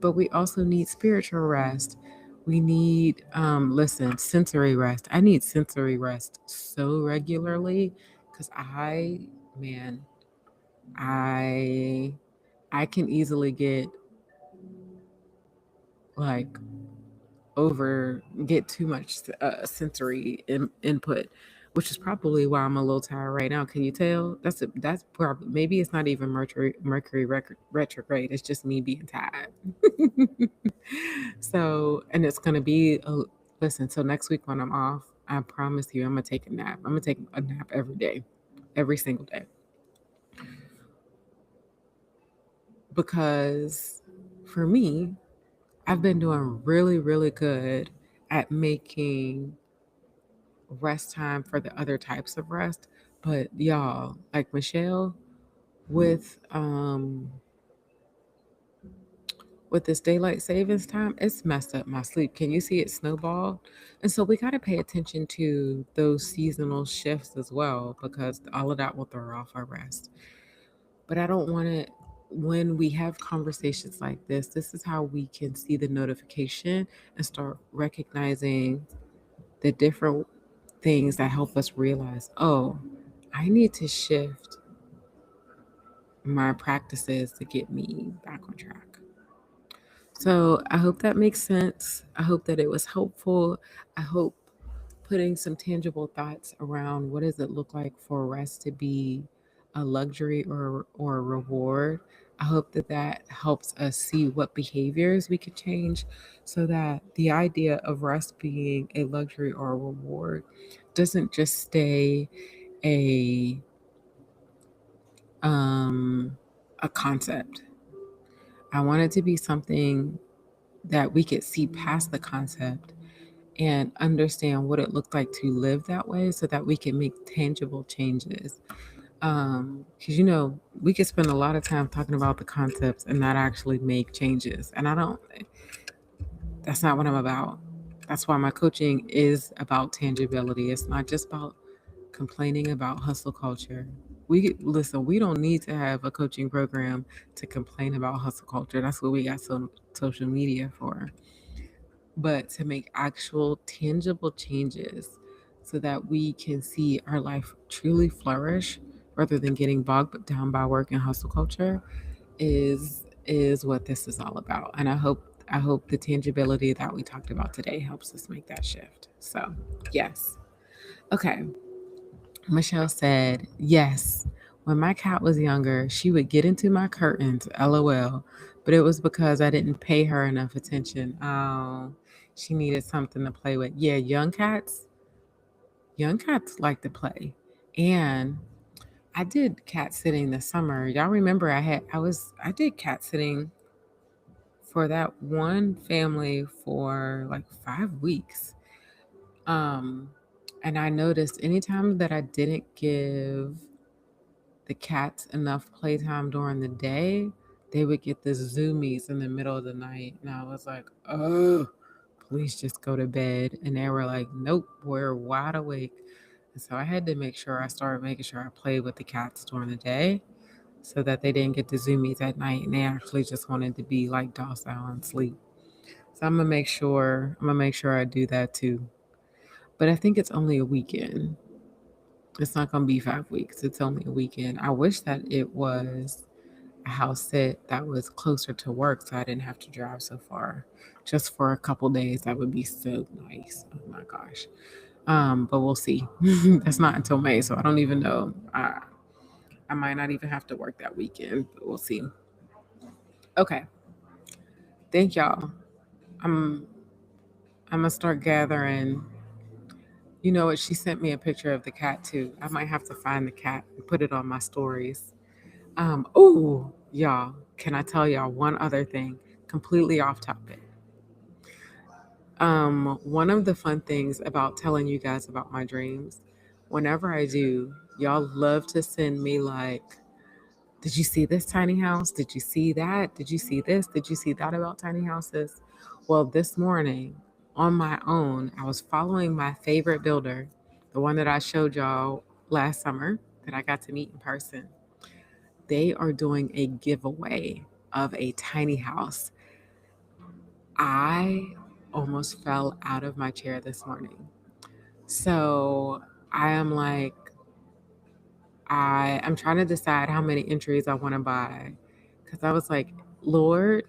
but we also need spiritual rest. We need, listen, sensory rest. I need sensory rest so regularly because man, I, I can easily like get too much sensory input, which is probably why I'm a little tired right now. Can you tell? That's probably, maybe it's not even retrograde. It's just me being tired. So, and it's gonna be listen. So next week when I'm off, I promise you, I'm gonna take a nap. I'm gonna take a nap every day, every single day, because for me, I've been doing really, really good at making rest time for the other types of rest. But y'all, like Michelle, with um with this daylight savings time, it's messed up my sleep. Can you see it snowball? And so we got to pay attention to those seasonal shifts as well, because all of that will throw off our rest. But I don't want to, when we have conversations like this is how we can see the notification and start recognizing the different things that help us realize, oh, I need to shift my practices to get me back on track. So I hope that makes sense. I hope that it was helpful. I hope putting some tangible thoughts around what does it look like for rest to be a luxury or a reward. I hope that that helps us see what behaviors we could change so that the idea of rest being a luxury or a reward doesn't just stay a um a concept. I want it to be something that we could see past the concept and understand what it looked like to live that way so that we can make tangible changes. Because we could spend a lot of time talking about the concepts and not actually make changes. And that's not what I'm about. That's why my coaching is about tangibility. It's not just about complaining about hustle culture. We don't need to have a coaching program to complain about hustle culture. That's what we got social media for. But to make actual tangible changes so that we can see our life truly flourish rather than getting bogged down by work and hustle culture is what this is all about. And I hope the tangibility that we talked about today helps us make that shift. So, yes. Okay. Michelle said, yes, when my cat was younger, she would get into my curtains, lol, but it was because I didn't pay her enough attention. Oh, she needed something to play with. Yeah, young cats like to play. And I did cat sitting this summer. Y'all remember I did cat sitting for that one family for like 5 weeks. Um, and I noticed anytime that I didn't give the cats enough playtime during the day, they would get the zoomies in the middle of the night. And I was like, oh, please just go to bed. And they were like, nope, we're wide awake. And so I had to make sure I started making sure I played with the cats during the day so that they didn't get the zoomies at night and they actually just wanted to be like docile and sleep. So I'm gonna make sure I do that too. But I think it's only a weekend. It's not gonna be 5 weeks. It's only a weekend. I wish that it was a house sit that was closer to work so I didn't have to drive so far. Just for a couple days, that would be so nice. Oh my gosh. But we'll see. That's not until May, so I don't even know. I might not even have to work that weekend, but we'll see. Okay. Thank y'all. I'm I'm gonna start gathering. You know what? She sent me a picture of the cat too. I might have to find the cat and put it on my stories. Oh, y'all, can I tell y'all one other thing? Completely off topic. One of the fun things about telling you guys about my dreams, whenever I do, y'all love to send me like, did you see this tiny house? Did you see that? Did you see this? Did you see that about tiny houses? Well, this morning on my own, I was following my favorite builder, the one that I showed y'all last summer that I got to meet in person. they are doing a giveaway of a tiny house. I almost fell out of my chair this morning. So I am like, I'm trying to decide how many entries I want to buy. Because I was like, Lord,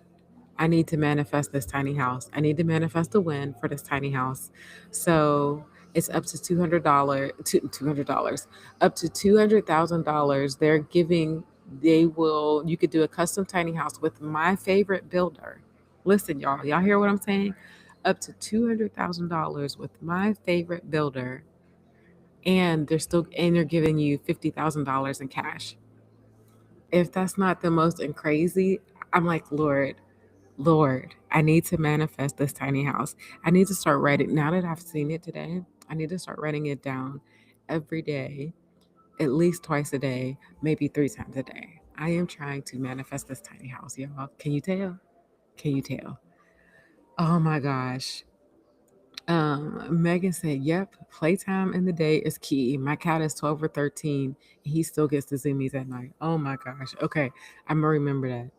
I need to manifest this tiny house. I need to manifest a win for this tiny house. So it's up to $200, $200, up to $200,000. You could do a custom tiny house with my favorite builder. Listen, y'all hear what I'm saying? Up to $200,000 with my favorite builder, and they're giving you $50,000 in cash. If that's not the most and crazy, I'm like, Lord, I need to manifest this tiny house. I need to start writing. Now that I've seen it today, I need to start writing it down every day, at least twice a day, maybe 3 times a day. I am trying to manifest this tiny house, y'all. Can you tell? Can you tell? Oh my gosh. Megan said, "Yep, playtime in the day is key. My cat is 12 or 13. And he still gets the zoomies at night. Oh my gosh. Okay, I'm gonna remember that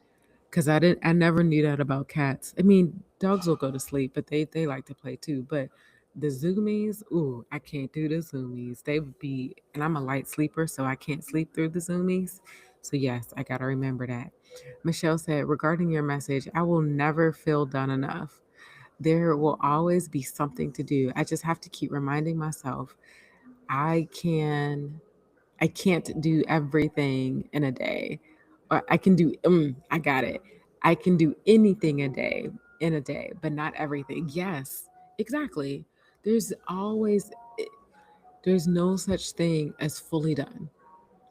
because I never knew that about cats. I mean, dogs will go to sleep, but they like to play too. But the zoomies, ooh, I can't do the zoomies. They would be, and I'm a light sleeper, so I can't sleep through the zoomies. So yes, I gotta remember that." Michelle said, "Regarding your message, I will never feel done enough. There will always be something to do. I just have to keep reminding myself I can I can't do everything in a day. Or I can do I got it. I can do anything in a day, but not everything." Yes, exactly. There's always there's no such thing as fully done.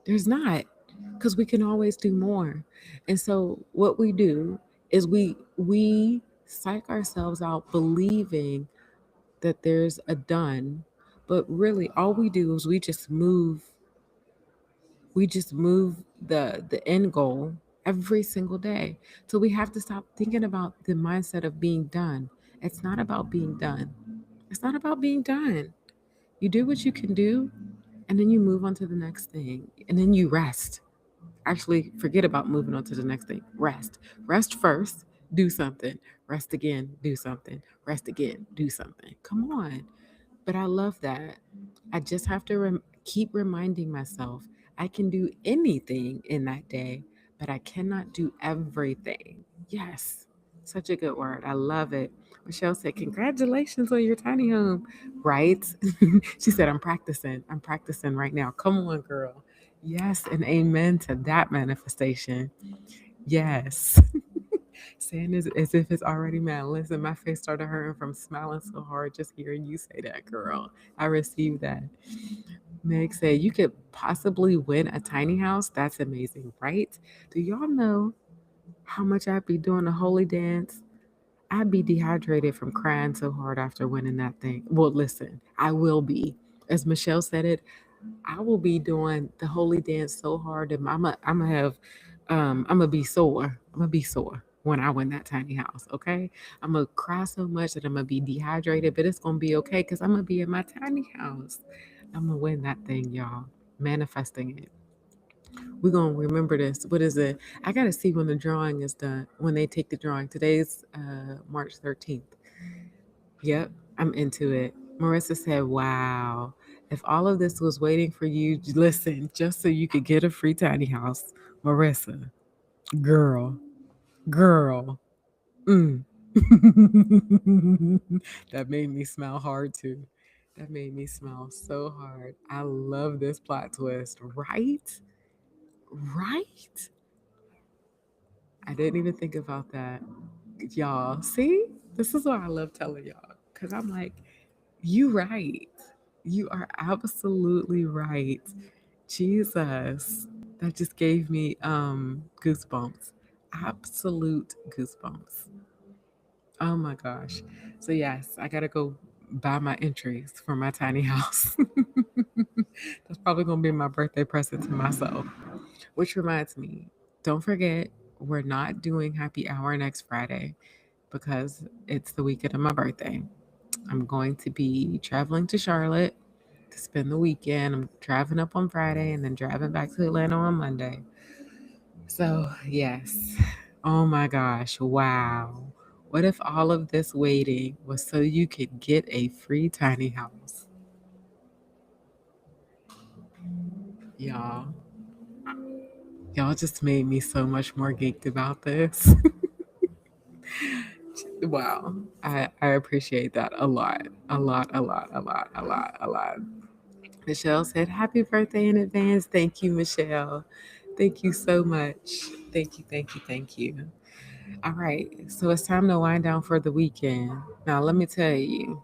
There's not, because we can always do more. And so what we do is we psych ourselves out believing that there's a done, but really all we do is we just move the end goal every single day. So we have to stop thinking about the mindset of being done. It's not about being done. It's not about being done. You do what you can do, and then you move on to the next thing, and then you rest. Actually, forget about moving on to the next thing. Rest first, do something. Rest again, do something. Rest again, do something. Come on. But I love that. I just have to keep reminding myself I can do anything in that day, but I cannot do everything. Yes, such a good word. I love it. Michelle said, "Congratulations on your tiny home." Right? She said, "I'm practicing. I'm practicing right now." Come on, girl. Yes, and amen to that manifestation. Yes. Saying as if it's already man. Listen, my face started hurting from smiling so hard just hearing you say that, girl. I received that. Meg said, "You could possibly win a tiny house. That's amazing, right? Do y'all know how much I'd be doing a holy dance? I'd be dehydrated from crying so hard after winning that thing." Well, listen, I will be. As Michelle said it, I will be doing the holy dance so hard that I'm gonna be sore. I'm gonna be sore when I win that tiny house. Okay, I'm gonna cry so much that I'm gonna be dehydrated, but it's gonna be okay because I'm gonna be in my tiny house. I'm gonna win that thing, y'all. Manifesting it. We're gonna remember this. What is it? I gotta see when the drawing is done. When they take the drawing. Today's March 13th. Yep, I'm into it. Marissa said, "Wow. If all of this was waiting for you, listen, just so you could get a free tiny house." Marissa, girl, girl. Mm. That made me smile hard too. That made me smile so hard. I love this plot twist, right? Right? I didn't even think about that. Y'all, see? This is why I love telling y'all. Because I'm like, you right. You are absolutely right. Jesus. That just gave me goosebumps. Absolute goosebumps. Oh my gosh. So yes, I gotta go buy my entries for my tiny house. That's probably gonna be my birthday present to myself. Which reminds me, don't forget, we're not doing happy hour next Friday because it's the weekend of my birthday. I'm going to be traveling to Charlotte to spend the weekend. I'm driving up on Friday and then driving back to Atlanta on Monday. So, yes. Oh my gosh. Wow. What if all of this waiting was so you could get a free tiny house? Y'all, y'all just made me so much more geeked about this. Wow. I appreciate that a lot. A lot, a lot, a lot, a lot, a lot. Michelle said, Happy birthday in advance. Thank you, Michelle. Thank you so much. Thank you, thank you, thank you. All right. So it's time to wind down for the weekend. Now, let me tell you,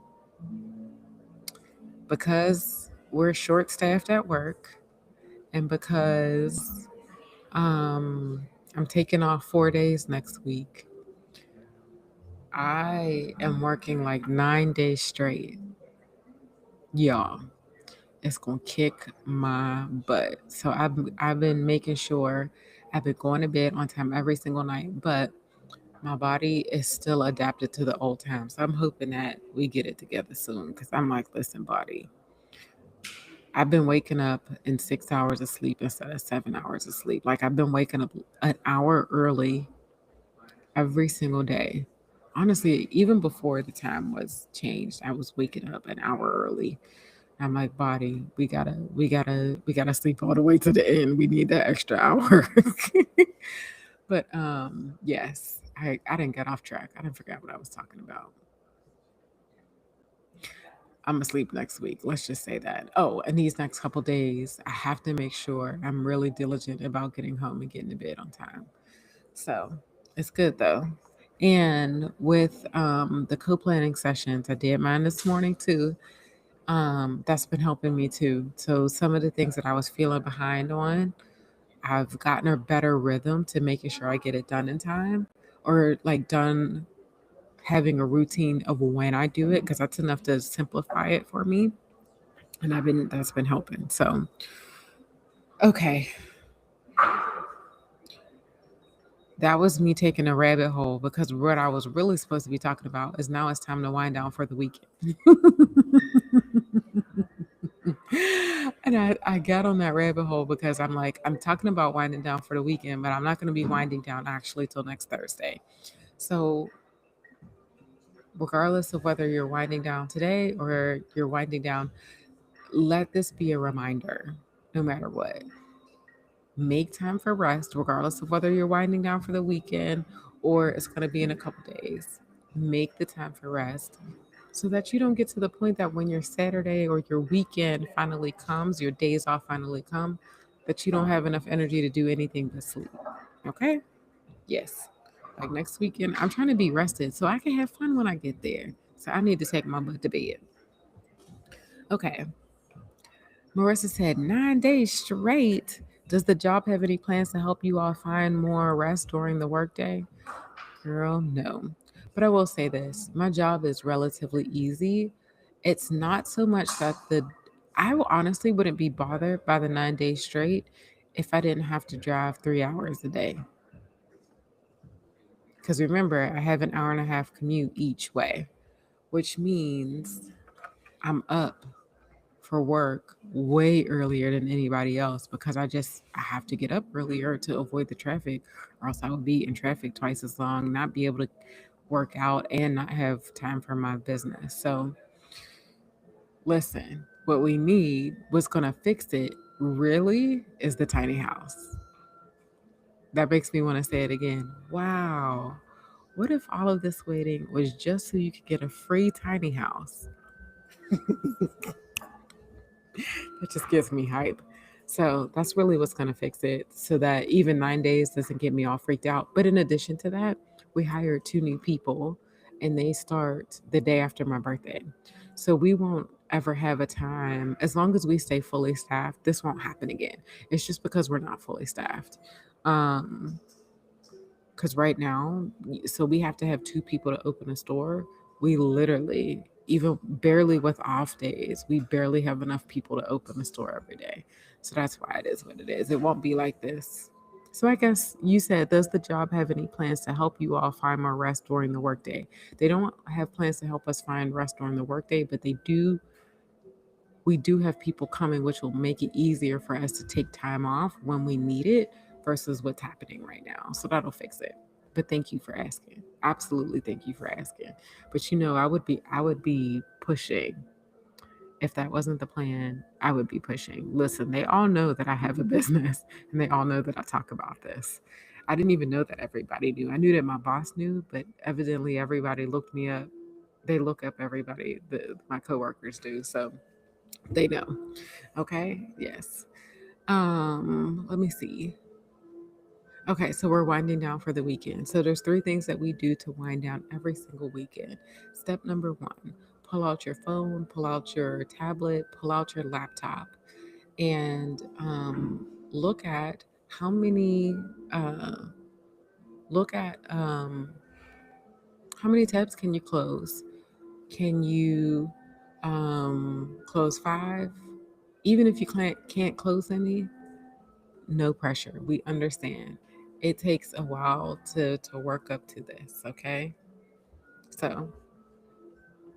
because we're short staffed at work and because um, I'm taking off 4 days next week, I am working like 9 days straight. Y'all, it's gonna kick my butt. So I've been making sure I've been going to bed on time every single night, but my body is still adapted to the old time. So I'm hoping that we get it together soon. Cause I'm like, listen, body, I've been waking up in 6 hours of sleep instead of 7 hours of sleep. Like I've been waking up an hour early every single day. Honestly, even before the time was changed, I was waking up an hour early. I'm like, body, we gotta sleep all the way to the end. We need that extra hour. But yes, I didn't get off track. I didn't forget what I was talking about. I'm gonna sleep next week. Let's just say that. Oh, and these next couple days, I have to make sure I'm really diligent about getting home and getting to bed on time. So it's good though. And with the co-planning sessions, I did mine this morning too. That's been helping me too. So some of the things that I was feeling behind on, I've gotten a better rhythm to making sure I get it done in time, or like done having a routine of when I do it because that's enough to simplify it for me. And that's been helping. So okay, that was me taking a rabbit hole because what I was really supposed to be talking about is now it's time to wind down for the weekend. And I got on that rabbit hole because I'm like, I'm talking about winding down for the weekend, but I'm not going to be winding down actually till next Thursday. So, regardless of whether you're winding down today or you're winding down, let this be a reminder no matter what. Make time for rest, regardless of whether you're winding down for the weekend or it's going to be in a couple days. Make the time for rest so that you don't get to the point that when your Saturday or your weekend finally comes, your days off finally come, that you don't have enough energy to do anything but sleep. Okay? Yes. Like next weekend, I'm trying to be rested so I can have fun when I get there. So I need to take my butt to bed. Okay. Marissa said 9 days straight. Does the job have any plans to help you all find more rest during the workday? Girl, no. But I will say this, my job is relatively easy. It's not so much that honestly wouldn't be bothered by the 9 days straight if I didn't have to drive 3 hours a day. Because remember, I have an hour and a half commute each way, which means I'm up for work way earlier than anybody else because I have to get up earlier to avoid the traffic, or else I would be in traffic twice as long, not be able to work out and not have time for my business. So listen, what we need, what's gonna fix it really is the tiny house. That makes me want to say it again. Wow. What if all of this waiting was just so you could get a free tiny house? That just gives me hype. So that's really what's going to fix it so that even 9 days doesn't get me all freaked out. But in addition to that, we hired two new people and they start the day after my birthday. So we won't ever have a time, as long as we stay fully staffed, this won't happen again. It's just because we're not fully staffed. Um, because right now, so we have to have two people to open a store. We literally, even barely with off days, we barely have enough people to open the store every day. So that's why it is what it is. It won't be like this. So I guess you said, does the job have any plans to help you all find more rest during the workday? They don't have plans to help us find rest during the workday, but they do. We do have people coming, which will make it easier for us to take time off when we need it versus what's happening right now. So that'll fix it. But thank you for asking. Absolutely, thank you for asking. But I would be pushing if that wasn't the plan. I would be pushing. Listen, they all know that I have a business and they all know that I talk about this. I didn't even know that everybody knew. I knew that my boss knew, but evidently everybody looked me up. They look up everybody. My coworkers do, so they know. Okay. Yes. Let me see. Okay, so we're winding down for the weekend. So there's three things that we do to wind down every single weekend. Step number one, pull out your phone, pull out your tablet, pull out your laptop, and look at how many uh, look at how many tabs can you close. Can you close five? Even if you can't close any, no pressure. We understand. It takes a while to work up to this, okay? So,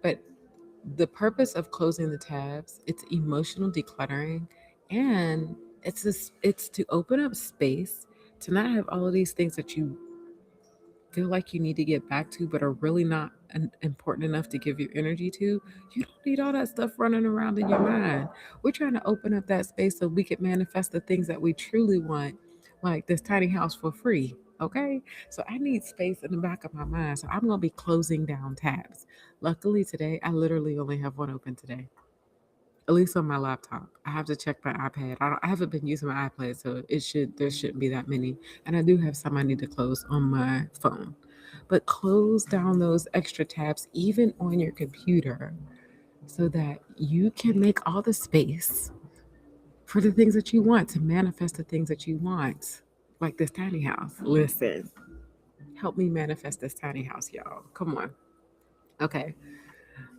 but the purpose of closing the tabs, it's emotional decluttering, and it's to open up space to not have all of these things that you feel like you need to get back to but are really not important enough to give your energy to. You don't need all that stuff running around in your mind. We're trying to open up that space so we can manifest the things that we truly want, like this tiny house for free. Okay, so I need space in the back of my mind, so I'm gonna be closing down tabs. Luckily today I literally only have one open today, at least on my laptop. I have to check my iPad. I haven't been using my iPad, so there shouldn't be that many. And I do have some I need to close on my phone. But close down those extra tabs even on your computer so that you can make all the space for the things that you want, to manifest the things that you want. Like this tiny house. Listen, help me manifest this tiny house, y'all. Come on. Okay.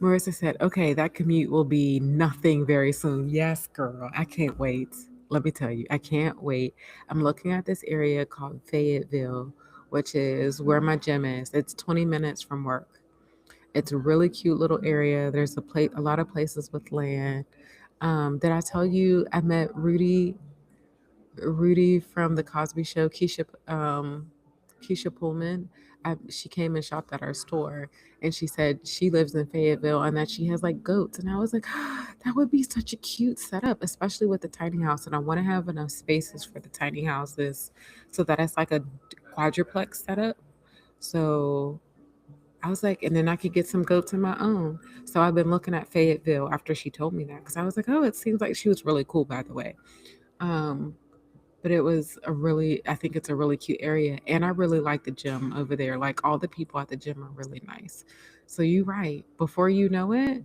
Marissa said, okay, that commute will be nothing very soon. Yes, girl. I can't wait. Let me tell you, I can't wait. I'm looking at this area called Fayetteville, which is where my gym is. It's 20 minutes from work. It's a really cute little area. There's a lot of places with land. Did I tell you I met Rudy from the Cosby Show, Keisha Pullman. She came and shopped at our store, and she said she lives in Fayetteville and that she has like goats. And I was like, that would be such a cute setup, especially with the tiny house. And I want to have enough spaces for the tiny houses so that it's like a quadruplex setup. So I was like, and then I could get some goats of my own. So I've been looking at Fayetteville after she told me that, because I was like, oh, it seems like she was really cool, by the way. Um, but I think it's a really cute area. And I really like the gym over there. Like all the people at the gym are really nice. So you're right. Before you know it,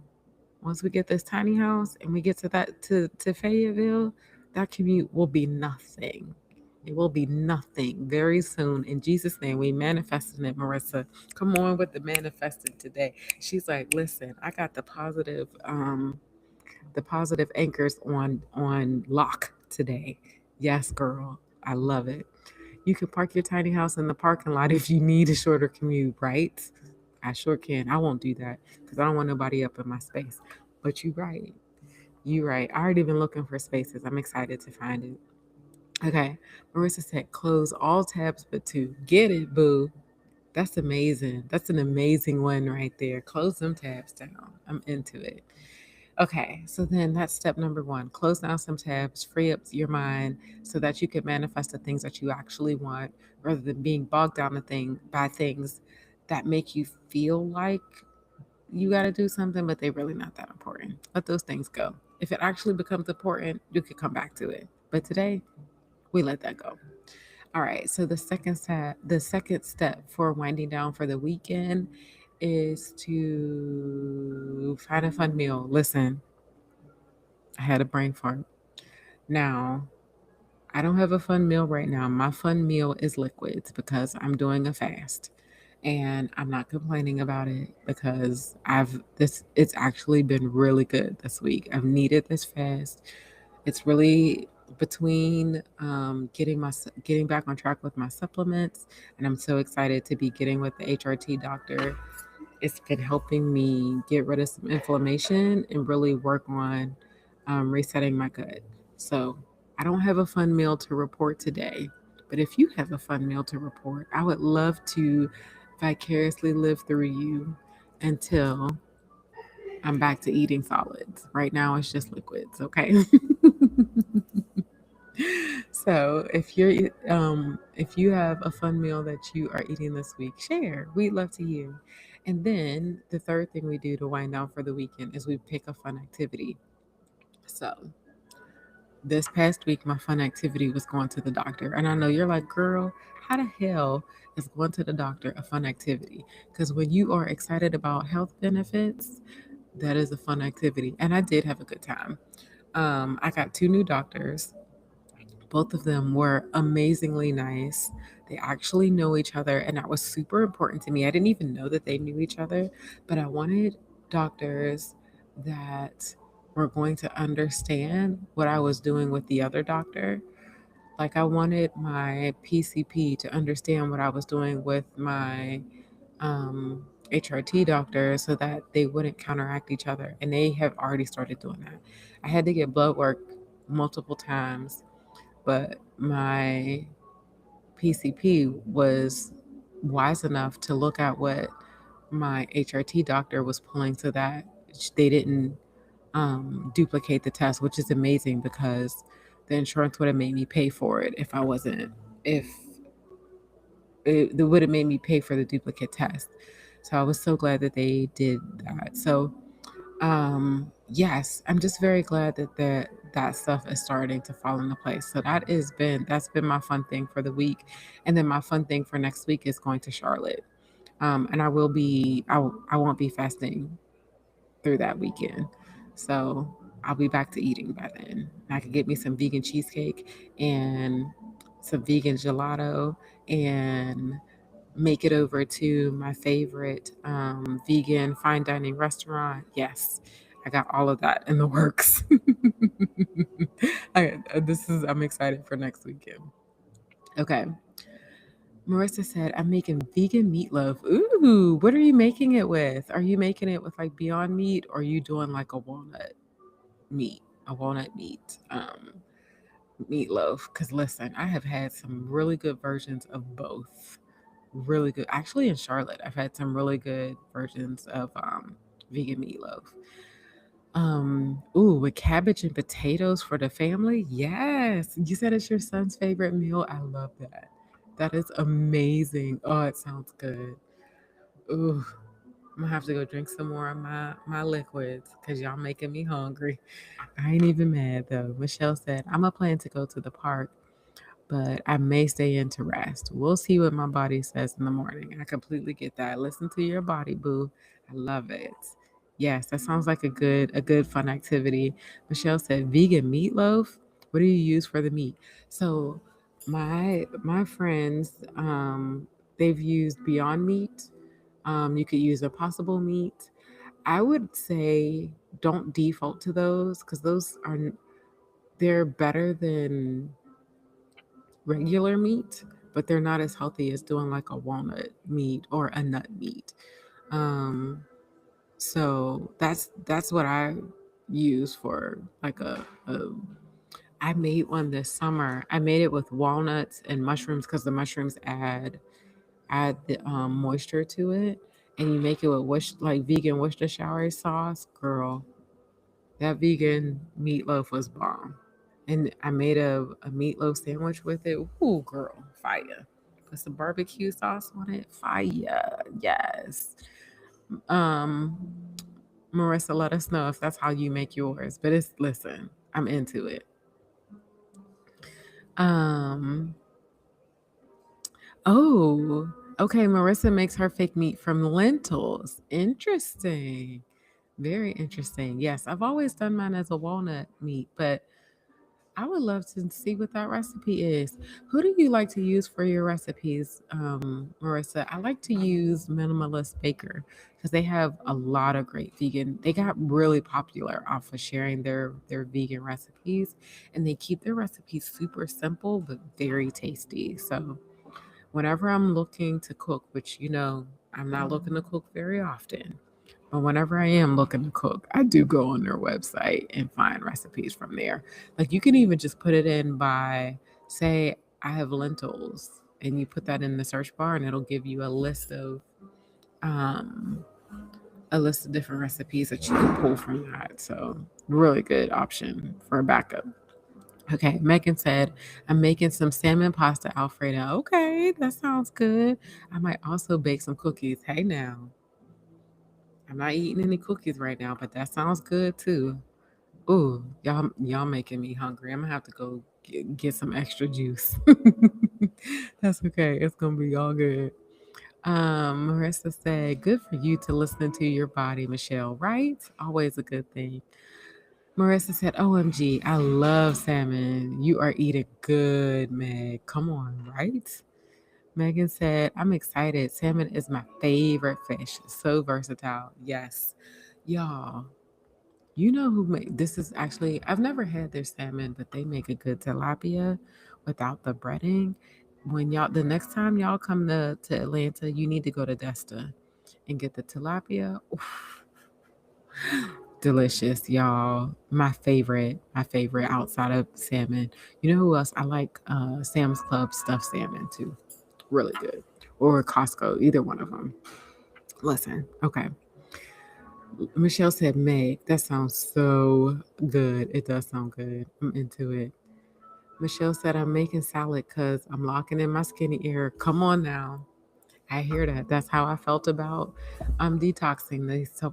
once we get this tiny house and we get to Fayetteville, that commute will be nothing. It will be nothing very soon. In Jesus' name, we manifested it, Marissa. Come on with the manifesting today. She's like, listen, I got the positive anchors on lock today. Yes, girl. I love it. You can park your tiny house in the parking lot if you need a shorter commute, right? I sure can. I won't do that because I don't want nobody up in my space. But you're right. You're right. I already been looking for spaces. I'm excited to find it. Okay. Marissa said, close all tabs but two. Get it, boo. That's amazing. That's an amazing one right there. Close them tabs down. I'm into it. Okay, so then that's step number one. Close down some tabs, free up your mind so that you can manifest the things that you actually want rather than being bogged down by things that make you feel like you got to do something, but they're really not that important. Let those things go. If it actually becomes important, you could come back to it. But today, we let that go. All right, so the second step for winding down for the weekend is to find a fun meal. Listen, I had a brain fart. Now, I don't have a fun meal right now. My fun meal is liquids because I'm doing a fast. And I'm not complaining about it because it's actually been really good this week. I've needed this fast. It's really between getting back on track with my supplements, and I'm so excited to be getting with the HRT doctor. It's been helping me get rid of some inflammation and really work on resetting my gut. So I don't have a fun meal to report today, But if you have a fun meal to report, I would love to vicariously live through you until I'm back to eating solids. Right now, it's just liquids, okay? So if you have a fun meal that you are eating this week, share. We'd love to hear. And then the third thing we do to wind down for the weekend is we pick a fun activity. So this past week, my fun activity was going to the doctor. And I know you're like, girl, how the hell is going to the doctor a fun activity? Because when you are excited about health benefits, that is a fun activity. And I did have a good time. I got two new doctors. Both of them were amazingly nice. They actually know each other, and that was super important to me. I didn't even know that they knew each other, but I wanted doctors that were going to understand what I was doing with the other doctor. Like, I wanted my PCP to understand what I was doing with my um, HRT doctor so that they wouldn't counteract each other. And they have already started doing that. I had to get blood work multiple times, but my PCP was wise enough to look at what my HRT doctor was pulling so that they didn't duplicate the test, which is amazing because the insurance would have made me pay for it if I wasn't, if it would have made me pay for the duplicate test. So I was so glad that they did that. So yes, I'm just very glad that that stuff is starting to fall into place. So that's been my fun thing for the week. And then my fun thing for next week is going to Charlotte. And I won't be fasting through that weekend. So I'll be back to eating by then. I can get me some vegan cheesecake and some vegan gelato and make it over to my favorite vegan fine dining restaurant. Yes, I got all of that in the works. I'm excited for next weekend. Okay. Marissa said, I'm making vegan meatloaf. Ooh, what are you making it with? Are you making it with like Beyond Meat or are you doing like meat, a walnut meat meatloaf? Because listen, I have had some really good versions of both. Really good. Actually, in Charlotte, I've had some really good versions of vegan meatloaf. Ooh, with cabbage and potatoes for the family. Yes. You said it's your son's favorite meal. I love that. That is amazing. Oh, it sounds good. Ooh, I'm gonna have to go drink some more of my liquids because y'all making me hungry. I ain't even mad though. Michelle said, I'm a plan to go to the park, but I may stay in to rest. We'll see what my body says in the morning. I completely get that. Listen to your body, boo. I love it. Yes, that sounds like a good fun activity. Michelle said vegan meatloaf. What do you use for the meat? So my friends, they've used Beyond Meat. You could use Impossible Meat. I would say don't default to those because they're better than regular meat, but they're not as healthy as doing like a walnut meat or a nut meat. Um, so that's what I use for like a I made one this summer. I made it with walnuts and mushrooms because the mushrooms add the moisture to it, and you make it with like vegan Worcestershire sauce. Girl, that vegan meatloaf was bomb. And I made a meatloaf sandwich with it. Ooh, girl, fire. Put some barbecue sauce on it. Fire. Yes. Um, Marissa, let us know if that's how you make yours. But listen, I'm into it. Um, oh, okay. Marissa makes her fake meat from lentils. Interesting. Very interesting. Yes, I've always done mine as a walnut meat, but I would love to see what that recipe is. Who do you like to use for your recipes, Marissa? I like to use Minimalist Baker because they have a lot of great vegan. They got really popular off of sharing their vegan recipes, and they keep their recipes super simple but very tasty. So whenever I'm looking to cook, which I'm not looking to cook very often, but whenever I am looking to cook, I do go on their website and find recipes from there. Like you can even just put it in by, say, I have lentils, and you put that in the search bar, and it'll give you um, a list of different recipes that you can pull from that. So really good option for a backup. Okay, Megan said, I'm making some salmon pasta Alfredo. Okay, that sounds good. I might also bake some cookies. Hey now, I'm not eating any cookies right now, but that sounds good too. Ooh, y'all making me hungry. I'm gonna have to go get some extra juice. That's okay. It's gonna be all good. Marissa said, good for you to listen to your body, Michelle, right? Always a good thing. Marissa said, OMG, I love salmon. You are eating good, Meg. Come on, right? Megan said, I'm excited. Salmon is my favorite fish. So versatile. Yes. Y'all, you know who make this is actually, I've never had their salmon, but they make a good tilapia without the breading. When y'all, the next time y'all come to Atlanta, you need to go to Desta and get the tilapia. Oof, delicious, y'all. My favorite outside of salmon. You know who else? I like Sam's Club stuffed salmon too. Really good. Or Costco, either one of them. Listen, okay. Michelle said, Meg, that sounds so good. It does sound good. I'm into it. Michelle said, I'm making salad because I'm locking in my skinny ear. Come on now. I hear that. That's how I felt about detoxing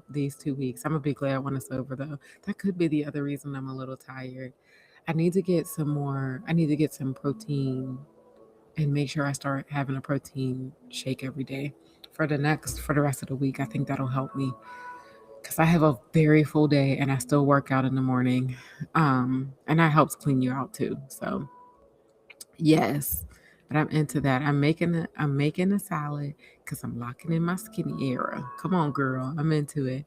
these 2 weeks. I'm gonna be glad when it's over though. That could be the other reason I'm a little tired. I need to get some more. I need to get some protein and make sure I start having a protein shake every day for the rest of the week. I think that'll help me because I have a very full day and I still work out in the morning, and that helps clean you out too. So yes, but I'm into that. I'm making a salad because I'm locking in my skinny era. Come on, girl, I'm into it.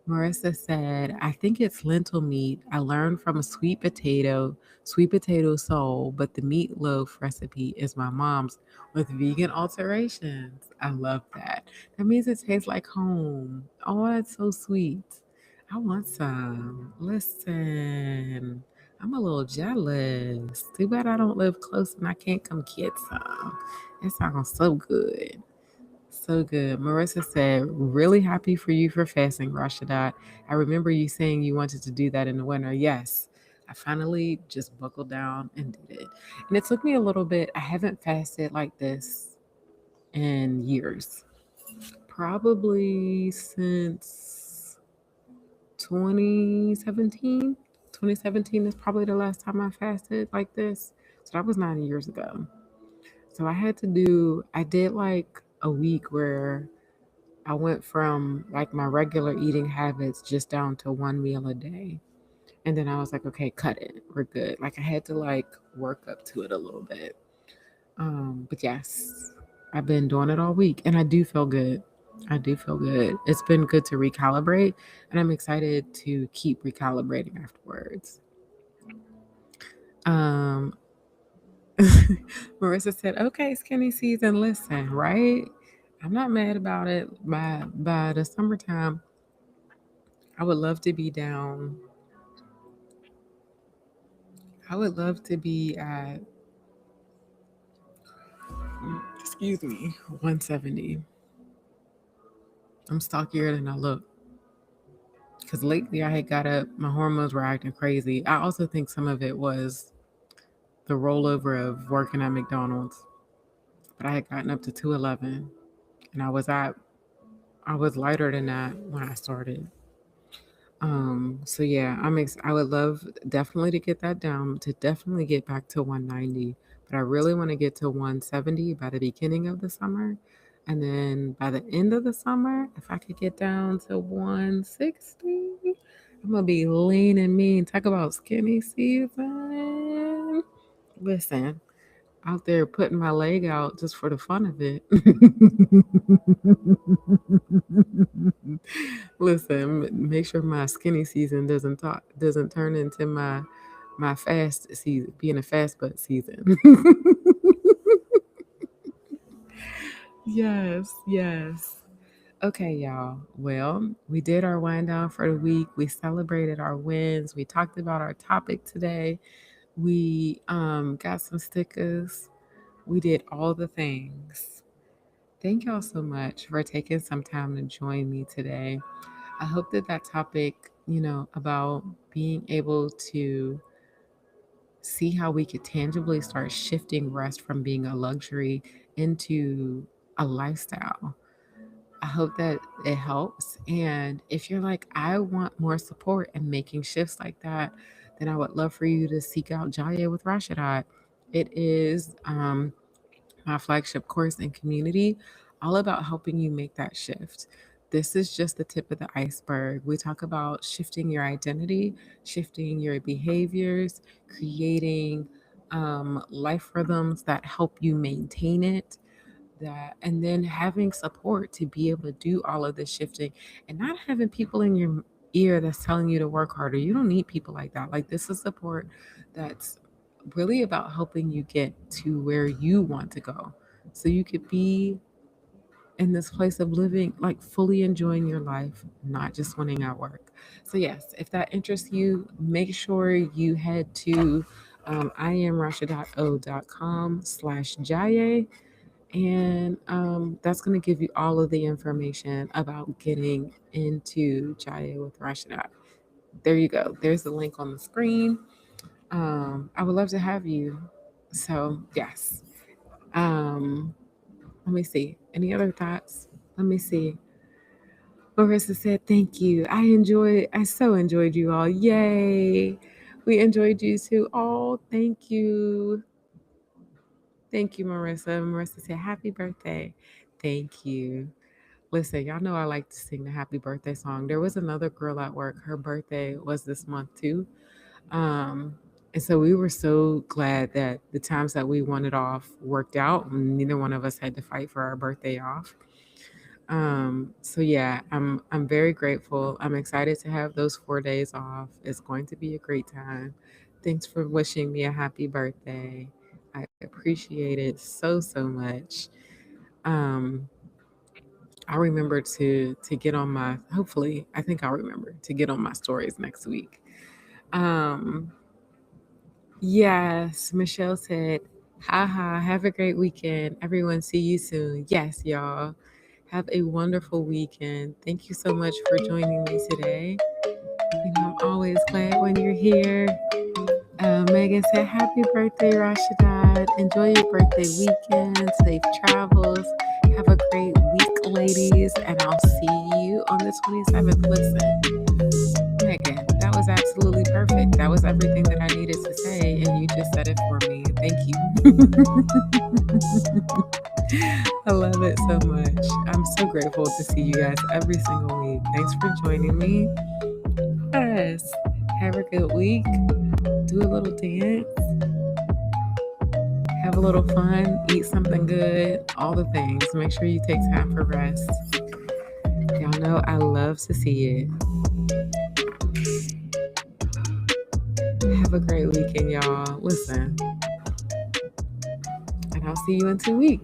Marissa said, I think it's lentil meat. I learned from a sweet potato soul, but the meatloaf recipe is my mom's with vegan alterations. I love that. That means it tastes like home. Oh, that's so sweet. I want some. Listen, I'm a little jealous. Too bad I don't live close and I can't come get some. It sounds so good. So good. Marissa said, really happy for you for fasting, Rashidat. I remember you saying you wanted to do that in the winter. Yes, I finally just buckled down and did it. And it took me a little bit. I haven't fasted like this in years, probably since 2017. 2017 is probably the last time I fasted like this. So that was 9 years ago. So I did like a week where I went from like my regular eating habits just down to one meal a day. And then I was like, okay, cut it. We're good. Like I had to like work up to it a little bit. But yes, I've been doing it all week and I do feel good. I do feel good. It's been good to recalibrate and I'm excited to keep recalibrating afterwards. Um Marissa said, okay, skinny season, listen, right? I'm not mad about it. By the summertime, I would love to be down. I would love to be at, excuse me, 170. I'm stockier than I look. Because lately I had got up, my hormones were acting crazy. I also think some of it was the rollover of working at McDonald's. But I had gotten up to 211 and I was lighter than that when I started. So yeah, I would love definitely to get that down, to definitely get back to 190, but I really want to get to 170 by the beginning of the summer. And then by the end of the summer, if I could get down to 160, I'm gonna be lean and mean. Talk about skinny season. Listen, out there putting my leg out just for the fun of it. Listen, make sure my skinny season doesn't turn into my fast season, being a fast butt season. Yes, yes. Okay, y'all. Well, we did our wind down for the week. We celebrated our wins. We talked about our topic today. We got some stickers. We did all the things. Thank y'all so much for taking some time to join me today. I hope that that topic, about being able to see how we could tangibly start shifting rest from being a luxury into a lifestyle. I hope that it helps. And if you're like, I want more support in making shifts like that, then I would love for you to seek out Jaya with Rashidat. It is my flagship course and community, all about helping you make that shift. This is just the tip of the iceberg. We talk about shifting your identity, shifting your behaviors, creating life rhythms that help you maintain it, that and then having support to be able to do all of this shifting and not having people in your ear that's telling you to work harder. You don't need people like that. Like, this is support that's really about helping you get to where you want to go, so you could be in this place of living, like fully enjoying your life, not just winning at work. So yes, if that interests you, make sure you head to iamrasha.o.com/jaye, and that's going to give you all of the information about getting into Jaya with Rashidat. There you go. There's the link on the screen. I would love to have you. So, yes. Um, Let me see. Any other thoughts? Let me see. Marissa said, thank you. I so enjoyed you all. Yay. We enjoyed you too. Oh, thank you. Thank you, Marissa. Marissa said, happy birthday. Thank you. Listen, y'all know I like to sing the happy birthday song. There was another girl at work. Her birthday was this month too. Um, and so we were so glad that the times that we wanted off worked out. Neither one of us had to fight for our birthday off. So yeah, I'm very grateful. I'm excited to have those 4 days off. It's going to be a great time. Thanks for wishing me a happy birthday. I appreciate it so much. Um, I'll remember to get on my, hopefully, I think I'll remember to get on my stories next week. Um, yes, Michelle said, haha, have a great weekend. Everyone, see you soon. Yes, y'all. Have a wonderful weekend. Thank you so much for joining me today. I'm always glad when you're here. Megan said, happy birthday, Rashidat. Enjoy your birthday weekend. Safe travels. Have a great week, ladies. And I'll see you on the 27th. Listen, Megan, that was absolutely perfect. That was everything that I needed to say. And you just said it for me. Thank you. I love it so much. I'm so grateful to see you guys every single week. Thanks for joining me. Yes. Have a good week. Do a little dance. Have a little fun. Eat something good. All the things. Make sure you take time for rest. Y'all know I love to see it. Have a great weekend, y'all. Listen. And I'll see you in 2 weeks.